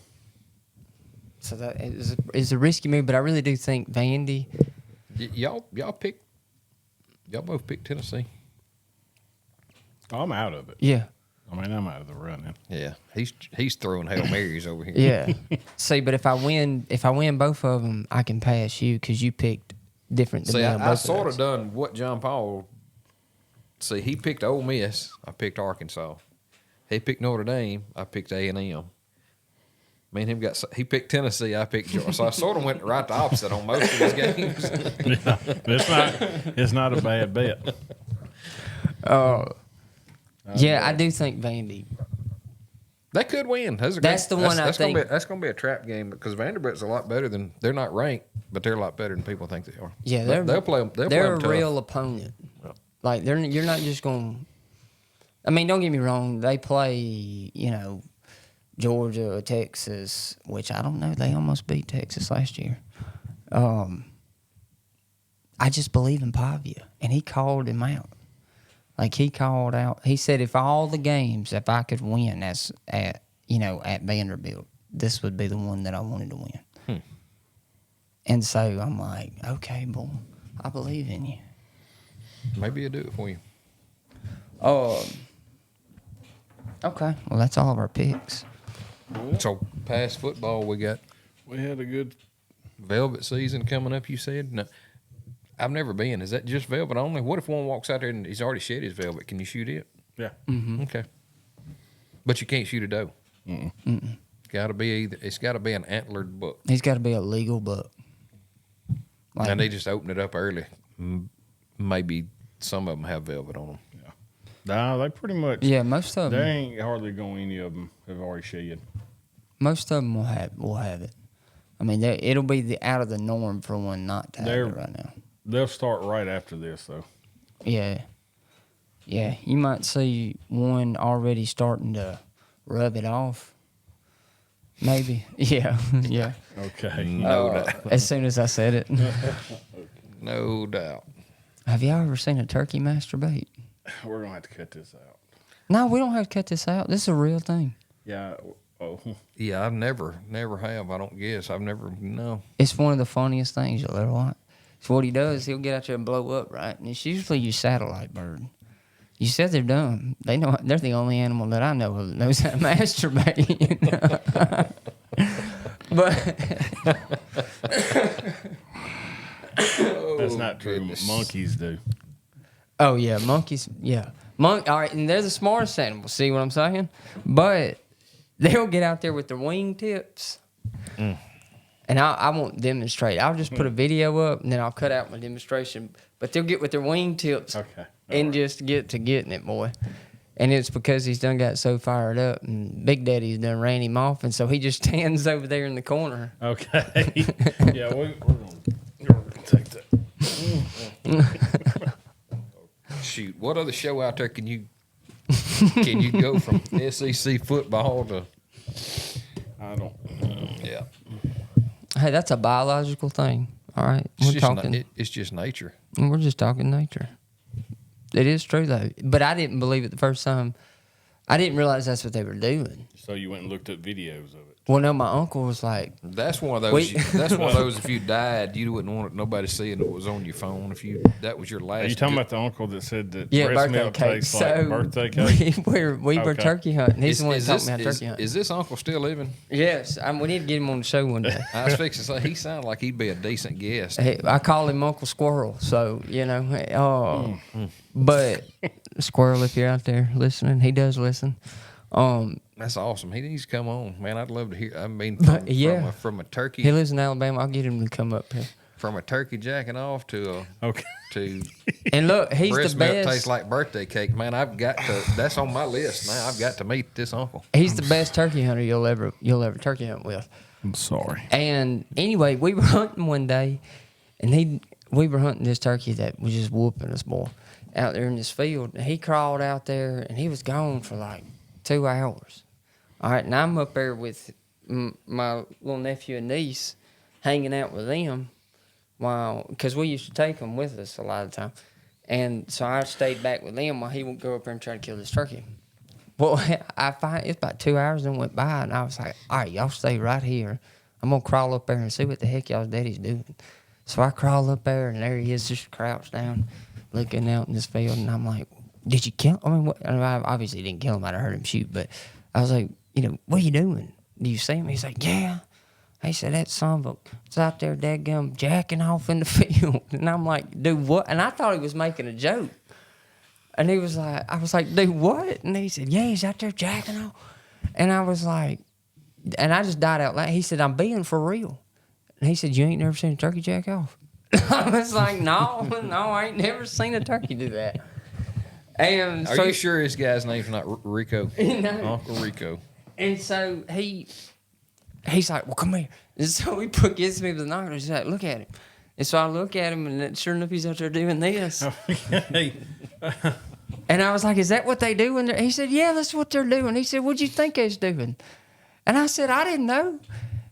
So that is a risky move, but I really do think Vandy. Y'all both picked Tennessee. Oh, I'm out of it. Yeah. I mean, I'm out of the running. Yeah, he's throwing Hail Marys over here. Yeah. See, but if I win both of them, I can pass you because you picked different than See, me on I both sort of of those. done what John Paul. See, he picked Ole Miss. I picked Arkansas. He picked Notre Dame. I picked A&M. Me and him he picked Tennessee, I picked Georgia. So I sort of went right the opposite on most of his games. It's not a bad bet. Yeah, I do think Vandy. They could win. That's the one I think. That's going to be a trap game because Vanderbilt's a lot better than they're not ranked, but they're a lot better than people think they are. Yeah, they'll play them. They're a real opponent. Like you're not just going. I mean, don't get me wrong. They play, Georgia or Texas, which I don't know. They almost beat Texas last year. I just believe in Pavia, and he called him out. Like he called out. He said, if all the games, if I could win at Vanderbilt, this would be the one that I wanted to win. And so I'm like, okay, boy, I believe in you. Maybe he'll do it for you. Okay, well that's all of our picks. So past football, we had a good velvet season coming up. You said no. I've never been. Is that just velvet only? What if one walks out there and he's already shed his velvet? Can you shoot it? Yeah. Mm-hmm. Okay. But you can't shoot a doe. Mm-mm. It's got to be an antlered buck. He's got to be a legal buck. And they just opened it up early. Maybe some of them have velvet on them. Yeah. Nah, they pretty much. Yeah, most of them. There ain't hardly going any of them have already shed. Most of them will have it. I mean, it'll be out of the norm for one not to have it right now. They'll start right after this, though. Yeah. Yeah, you might see one already starting to rub it off. Maybe. Yeah. Yeah. Okay. No doubt. As soon as I said it. No doubt. Have y'all ever seen a turkey masturbate? We're going to have to cut this out. No, we don't have to cut this out. This is a real thing. Yeah. Oh. Yeah, I've never have. I don't guess. I've never, no. It's one of the funniest things you'll ever watch. So what he does, he'll get out there and blow up, right? And it's usually your satellite bird. You said they're dumb. They know they're the only animal that I know of that knows how to masturbate. But that's not true. Goodness. Monkeys do. Oh yeah, monkeys. Yeah, all right, and they're the smartest animals. See what I'm saying? But they'll get out there with their wing tips. And I won't demonstrate. I'll just put a video up, and then I'll cut out my demonstration. But they'll get with their wing tips and just get to getting it, boy. And it's because he's done got so fired up, and Big Daddy's done ran him off, and so he just stands over there in the corner. Okay. Yeah, we're going to take that. Shoot, what other show out there can you go from SEC football to? I don't. Yeah. Hey, that's a biological thing. All right, It's just nature. We're just talking nature. It is true though, but I didn't believe it the first time. I didn't realize that's what they were doing. So you went and looked at videos of it. Well, no, my uncle was like, "That's one of those. That's one of those. If you died, you wouldn't want nobody seeing it was on your phone. That was your last." Are you talking about the uncle that said that yeah, breast birthday milk cake. tastes like birthday cake? We were turkey hunting. He's the one that taught me how to turkey hunt. Is this uncle still living? Yes, we need to get him on the show one day. I was fixing to say he sounded like he'd be a decent guest. I call him Uncle Squirrel, so But Squirrel, if you're out there listening, he does listen. That's awesome. He needs to come on, man. I'd love to hear. I mean, from a turkey. He lives in Alabama. I'll get him to come up here. From a turkey jacking off to and look, he's breast the best. Milk tastes like birthday cake, man. I've got to. That's on my list now. I've got to meet this uncle. He's the best turkey hunter you'll ever turkey hunt with. I'm sorry. And anyway, we were hunting one day, and we were hunting this turkey that was just whooping us, boy, out there in this field. And he crawled out there, and he was gone for like 2 hours. All right, and I'm up there with my little nephew and niece, hanging out with them, because we used to take them with us a lot of the time. And so I stayed back with them while he would go up there and try to kill this turkey. Well, it's about 2 hours and went by, and I was like, all right, y'all stay right here. I'm going to crawl up there and see what the heck y'all's daddy's doing. So I crawl up there, and there he is, just crouched down, looking out in this field, and I'm like, did you kill him? I mean, I obviously didn't kill him. I'd have heard him shoot, but I was like, what are you doing? Do you see him? He's like, yeah. He said, that son of a out there, dadgum, jacking off in the field. And I'm like, dude, what? And I thought he was making a joke. And he was like, I was like, dude, what? And he said, yeah, he's out there jacking off. And I was like, And I just died out loud. He said, I'm being for real. And he said, you ain't never seen a turkey jack off? I was like, no, I ain't never seen a turkey do that. And Are you sure this guy's name's not Rico? No. Uncle Rico. And so he's like, well, come here. And so he gets me with the binoculars. He's like, look at him. And so I look at him, and sure enough, he's out there doing this. And I was like, is that what they do? He said, yeah, that's what they're doing. He said, what'd you think they was doing? And I said, I didn't know.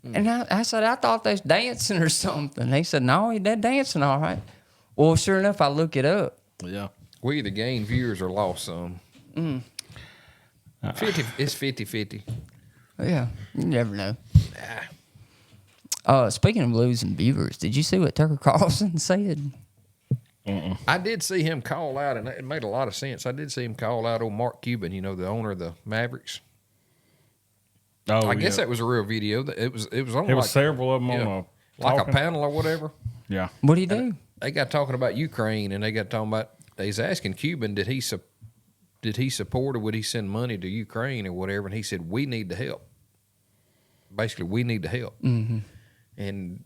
And I said, I thought they was dancing or something. He said, no, they're dancing all right. Well, sure enough, I look it up. Yeah. We either gained viewers or lost some. 50, it's 50-50. Yeah, you never know. Speaking of losing viewers, did you see what Tucker Carlson said? I did see him call out, and it made a lot of sense. I did see him call out old Mark Cuban, the owner of the Mavericks. Oh, I guess that was a real video. It was on. It was several of them on a panel or whatever. Yeah. What did he do? They got talking about Ukraine, and they got talking about. They was asking Cuban, did he support or would he send money to Ukraine or whatever? And he said, we need to help. Basically, we need to help. Mm-hmm. And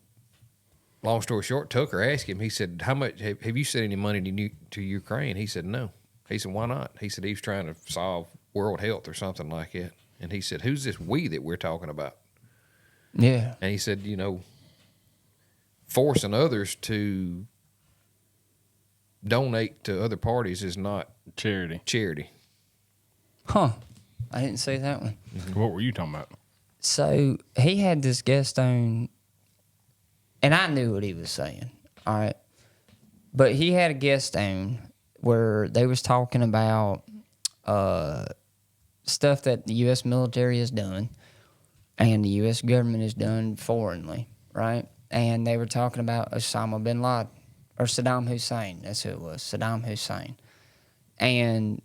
long story short, Tucker asked him. He said, how much have you sent any money to Ukraine? He said, no. He said, why not? He said he was trying to solve world health or something like that. And he said, who's this we that we're talking about? Yeah. And he said, forcing others to donate to other parties is not charity. Huh. I didn't see that one. Mm-hmm. What were you talking about? So he had this guest on, and I knew what he was saying, all right? But he had a guest on where they was talking about stuff that the U.S. military has done and the U.S. government has done foreignly, right? And they were talking about Osama bin Laden, or Saddam Hussein. That's who it was, Saddam Hussein. And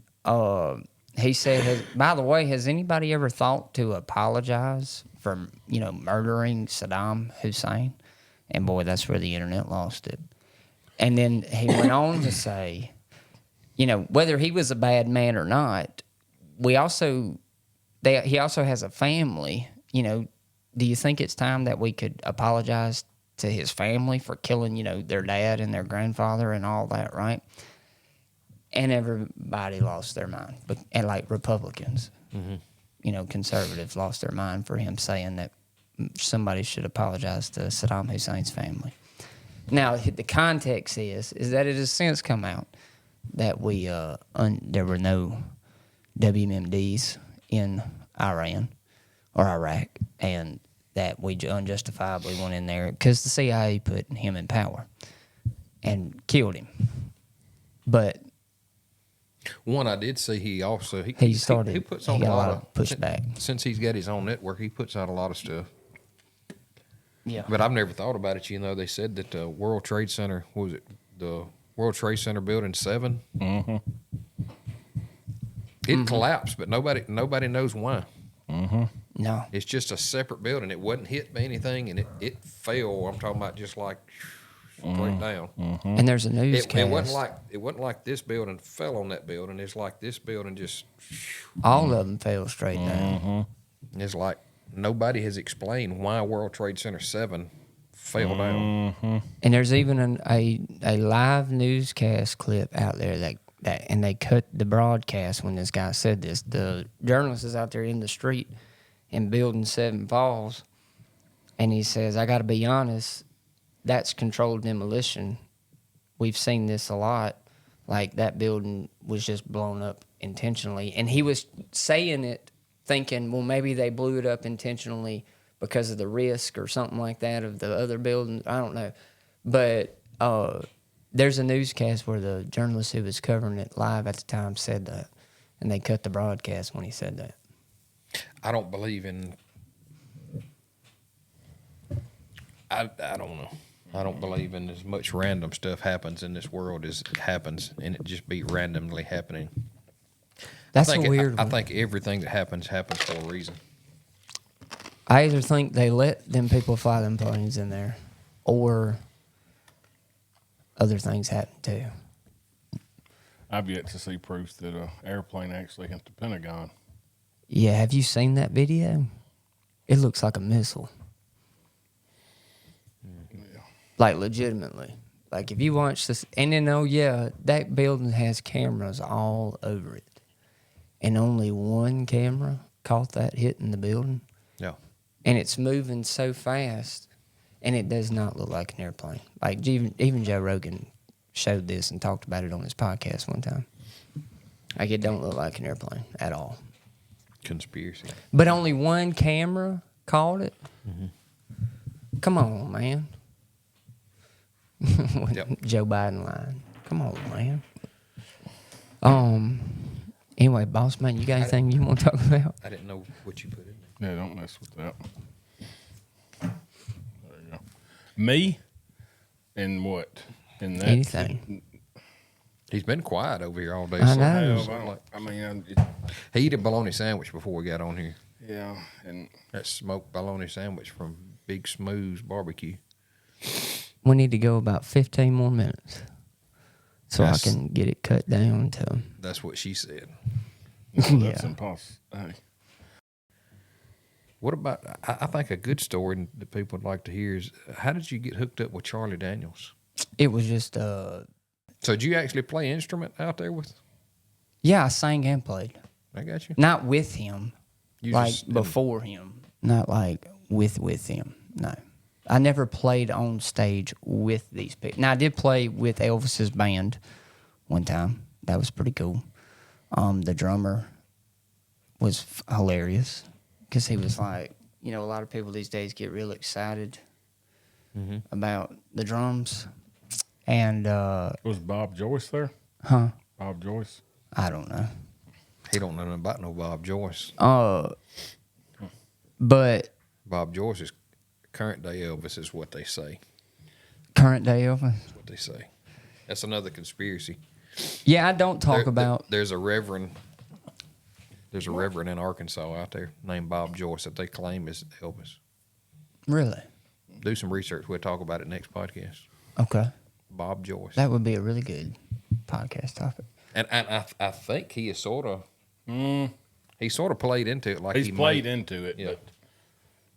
he said, by the way, has anybody ever thought to apologize for, murdering Saddam Hussein? And boy, that's where the internet lost it. And then he went on to say, whether he was a bad man or not, he also has a family. Do you think it's time that we could apologize to his family for killing, their dad and their grandfather and all that, right? And everybody lost their mind, and like Republicans, conservatives lost their mind for him saying that somebody should apologize to Saddam Hussein's family. Now, the context is that it has since come out that there were no WMDs in Iran or Iraq, and that we unjustifiably went in there because the CIA put him in power and killed him. But one I did see, he puts on a lot of pushback. Since he's got his own network, he puts out a lot of stuff. Yeah. But I've never thought about it. They said that the World Trade Center, the World Trade Center building 7? Mm-hmm. It collapsed, but nobody knows why. Mm-hmm. No. It's just a separate building. It wasn't hit by anything, and it fell. I'm talking about just like straight down. Mm-hmm. And there's a newscast. It wasn't like this building fell on that building. It's like this building just. All of them fell straight down. It's like nobody has explained why World Trade Center 7 fell down. And there's even a live newscast clip out there that and they cut the broadcast when this guy said this. The journalist is out there in the street in Building 7 Falls, and he says, I got to be honest, that's controlled demolition. We've seen this a lot. Like, that building was just blown up intentionally. And he was saying it thinking, well, maybe they blew it up intentionally because of the risk or something like that of the other buildings. I don't know. But there's a newscast where the journalist who was covering it live at the time said that, and they cut the broadcast when he said that. I don't believe in. I don't know. I don't believe in as much random stuff happens in this world as it happens, and it just be randomly happening. That's a weird I one. think everything that happens for a reason. I either think they let them people fly them planes in there, or other things happen too. I've yet to see proof that an airplane actually hit the Pentagon. Yeah, have you seen that video? It looks like a missile. Like, legitimately. Like, if you watch this, and then, that building has cameras all over it. And only one camera caught that hitting the building. Yeah. And it's moving so fast, and it does not look like an airplane. Like, even Joe Rogan showed this and talked about it on his podcast one time. Like, it don't look like an airplane at all. Conspiracy. But only one camera caught it? Mm-hmm. Come on, man. Yep. Joe Biden line. Come on, man. Anyway, boss man, you got anything you want to talk about? I didn't know what you put in there. Yeah, don't mess with that. There you go. Me? And what? In that? Anything. He's been quiet over here all day. I know. He ate a bologna sandwich before we got on here. Yeah, and That smoked bologna sandwich from Big Smooth's Barbecue. We need to go about 15 more minutes so That's- I can get it cut down to... That's what she said. that's impossible. Hey. What about, I think a good story that people would like to hear is, how did you get hooked up with Charlie Daniels? It was just... So did you actually play instrument out there with? Yeah, I sang and played. I got you. Not with him. You like just didn't- before him. Not like with him. No. I never played on stage with these people. Now, I did play with Elvis's band one time. That was pretty cool. The drummer was hilarious because he was like, a lot of people these days get real excited about the drums. And, Was Bob Joyce there? huh? Bob Joyce? I don't know. He don't know nothing about no Bob Joyce. But Bob Joyce is current day Elvis is what they say. current day Elvis? That's what they say. That's another conspiracy. Yeah, I don't talk about... There's a reverend in Arkansas out there named Bob Joyce that they claim is Elvis. Really? Do some research. We'll talk about it next podcast. Okay. Bob Joyce. That would be a really good podcast topic. And I think he is sort of he sort of played into it like He's he played might, into it, yeah.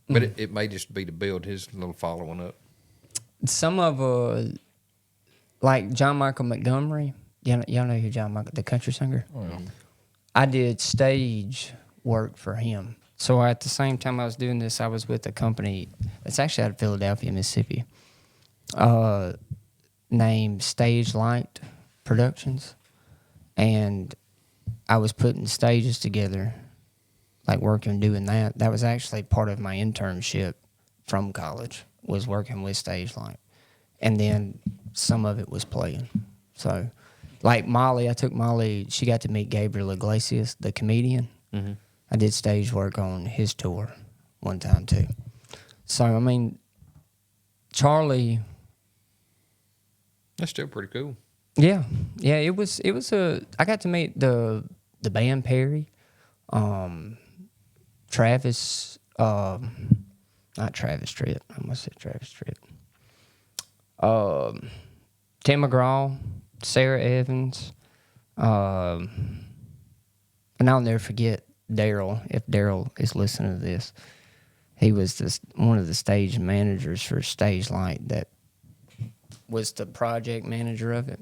But it may just be to build his little following up. Some of like John Michael Montgomery. Y'all know who John Michael, the country singer. Oh, yeah. I did stage work for him. So at the same time I was doing this, I was with a company that's actually out of Philadelphia, Mississippi, named Stage Light Productions, and I was putting stages together, like working doing that. That was actually part of my internship from college, was working with Stage Light, and then some of it was playing. So, like Molly, I took Molly. She got to meet Gabriel Iglesias, the comedian. Mm-hmm. I did stage work on his tour one time too. So I mean, Charlie. That's still pretty cool. Yeah. It was I got to meet the band Perry, Travis, not Travis Tritt. I must say Travis Tritt. Tim McGraw, Sarah Evans, and I'll never forget Daryl. If Daryl is listening to this, he was one of the stage managers for Stage Light that was the project manager of it.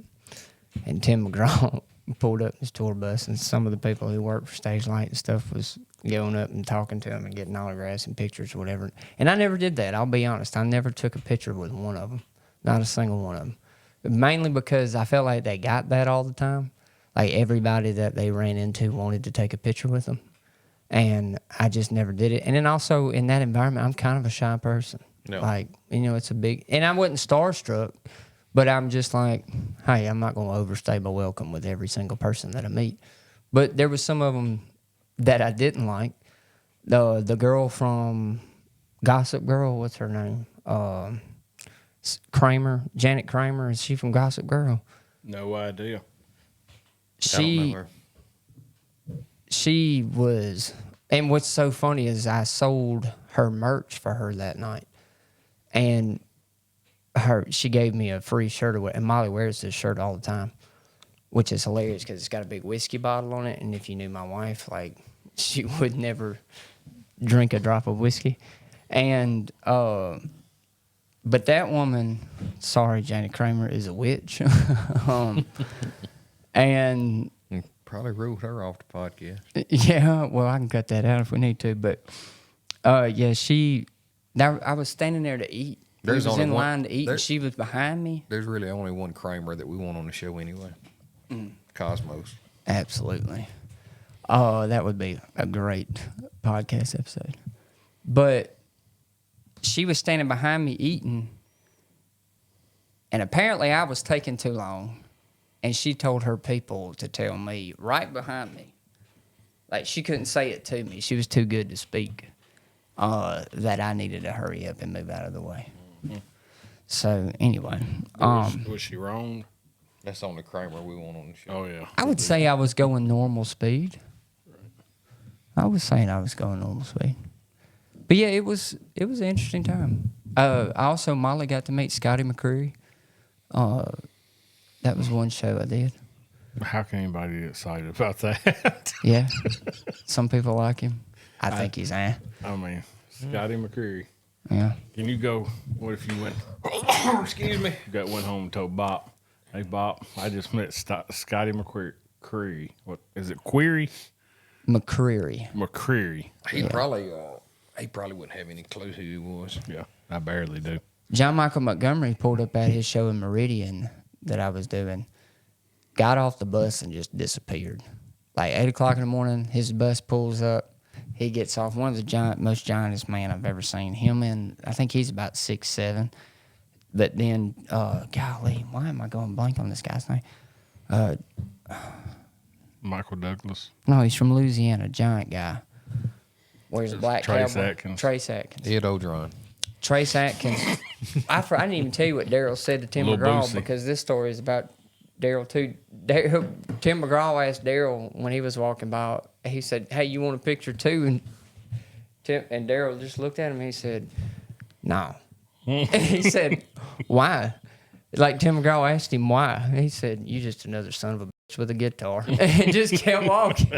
And Tim McGraw pulled up his tour bus, and some of the people who worked for Stage Light and stuff was going up and talking to him and getting autographs and pictures or whatever. And I never did that. I'll be honest. I never took a picture with one of them. Not a single one of them. Mainly because I felt like they got that all the time. Like everybody that they ran into wanted to take a picture with them. And I just never did it. And then also in that environment, I'm kind of a shy person. No. Like, it's a big... And I wasn't starstruck, but I'm just like, hey, I'm not going to overstay my welcome with every single person that I meet. But there was some of them that I didn't like. The girl from Gossip Girl, what's her name? Kramer, Janet Kramer. Is she from Gossip Girl? No idea. I don't know her. She was, and what's so funny is I sold her merch for her that night, and she gave me a free shirt away. And Molly wears this shirt all the time, which is hilarious because it's got a big whiskey bottle on it. And if you knew my wife, like, she would never drink a drop of whiskey. And but that woman, sorry, Janie Kramer, is a witch. And Probably wrote her off the podcast. yeah, well, I can cut that out if we need to. But yeah, I was standing there to eat. We was in line to eat, and she was behind me. There's really only one Kramer that we want on the show anyway. Cosmos. Absolutely. Oh, that would be a great podcast episode. But she was standing behind me eating, and apparently I was taking too long, and she told her people to tell me right behind me. Like, she couldn't say it to me. She was too good to speak, that I needed to hurry up and move out of the way. Mm-hmm. So, anyway. Was she wrong? That's on the Kramer we want on the show. Oh, yeah. I would say I was going normal speed. I was saying I was going normal speed. But yeah, it was an interesting time. Also, Molly got to meet Scotty McCreery. That was one show I did. How can anybody get excited about that? Yeah. Some people like him. I think he's I mean, Scotty McCreery. Yeah. Can you go, what if you went, Excuse me. went home and told Bop, hey, Bop, I just met Scotty McCreery. What, is it Query? McCreery. McCreery. He probably wouldn't have any clue who he was. Yeah, I barely do. John Michael Montgomery pulled up at his show in Meridian that I was doing, got off the bus and just disappeared. Like 8 o'clock in the morning, his bus pulls up. He gets off. One of the most giantest man I've ever seen. Him and I think he's about 6'7". But then, golly, why am I going blank on this guy's name? Michael Douglas. No, he's from Louisiana, giant guy. Wears a black Trace cowboy. Atkins. Trace Atkins. Ed O'Dron. Trace Atkins. I didn't even tell you what Daryl said to Tim Lil McGraw Boosie. because this story is about Daryl too. Tim McGraw asked Daryl when he was walking by. He said, "Hey, you want a picture too?" And Daryl just looked at him. And he said, "No." And he said, "Why?" Like Tim McGraw asked him why. He said, "You just another son of a bitch with a guitar," and just kept walking.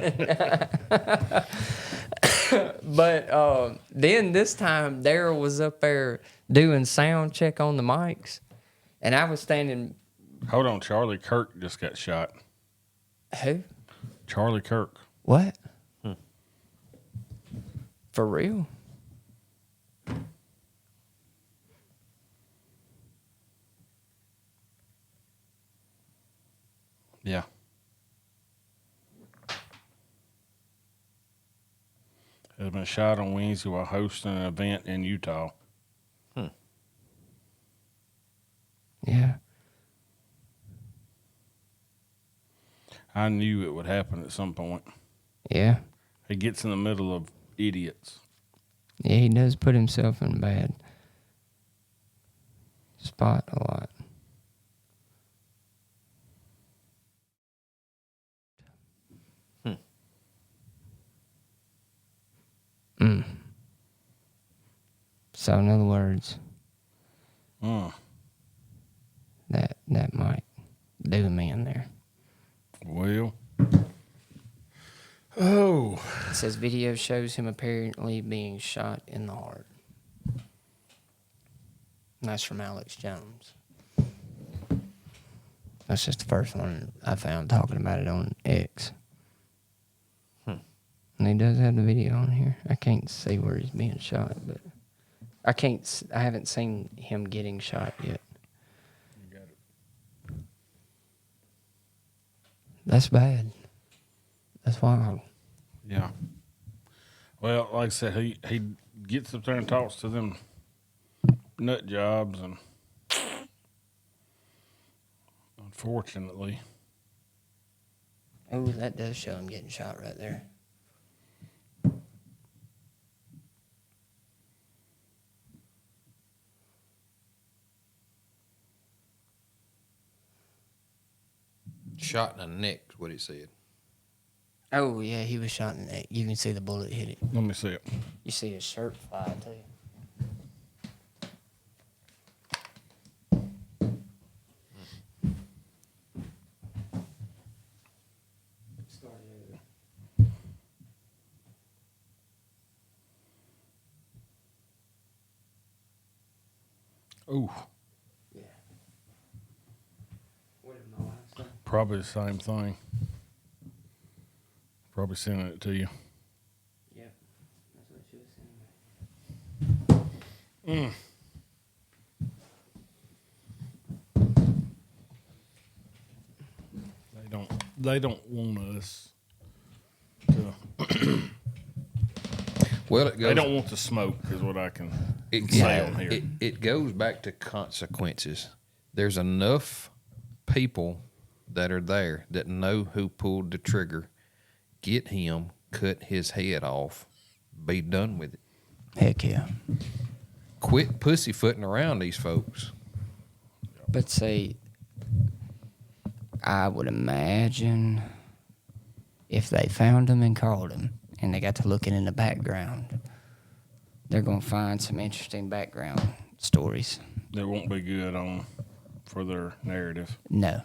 But then this time, Daryl was up there doing sound check on the mics, and I was standing. Hold on, Charlie Kirk just got shot. Who? Charlie Kirk. What? For real? Yeah. Has been shot on Wednesday while hosting an event in Utah. Yeah. I knew it would happen at some point. Yeah. He gets in the middle of idiots. Yeah, he does put himself in a bad spot a lot. So in other words, that might do me in there. Well. Oh. It says video shows him apparently being shot in the heart. And that's from Alex Jones. That's just the first one I found talking about it on X. And he does have the video on here. I can't see where he's being shot, but I haven't seen him getting shot yet. You got it. That's bad. That's wild. Yeah. Well, like I said, he gets up there and talks to them nut jobs, and unfortunately. Oh, that does show him getting shot right there. Shot in the neck is what he said. Oh, yeah, he was shot in the neck. You can see the bullet hit it. Let me see it. You see his shirt fly, too. Ooh, probably the same thing. Probably sending it to you. Yep. That's what she was saying. They don't want us to. Well, it goes. They don't want the smoke, is what I can It, say on here. it goes back to consequences. There's enough people that are there that know who pulled the trigger. Get him, cut his head off, be done with it. Heck yeah. Quit pussyfooting around these folks. But see, I would imagine if they found him and called him and they got to looking in the background, they're going to find some interesting background stories. That won't be good for their narrative. No.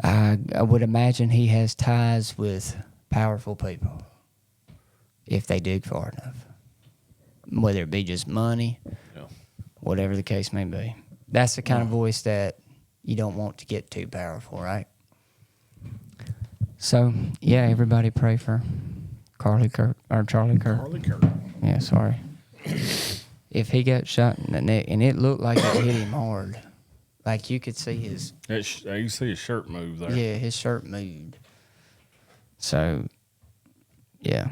I would imagine he has ties with powerful people if they dig far enough. Whether it be just money, whatever the case may be. That's the kind of voice that you don't want to get too powerful, right? So, yeah, everybody pray for Charlie Kirk. Charlie Kirk. Yeah, sorry. If he got shot in the neck, and it looked like it hit him hard. Like you could see his... You see his shirt move there. Yeah, his shirt moved. So, yeah.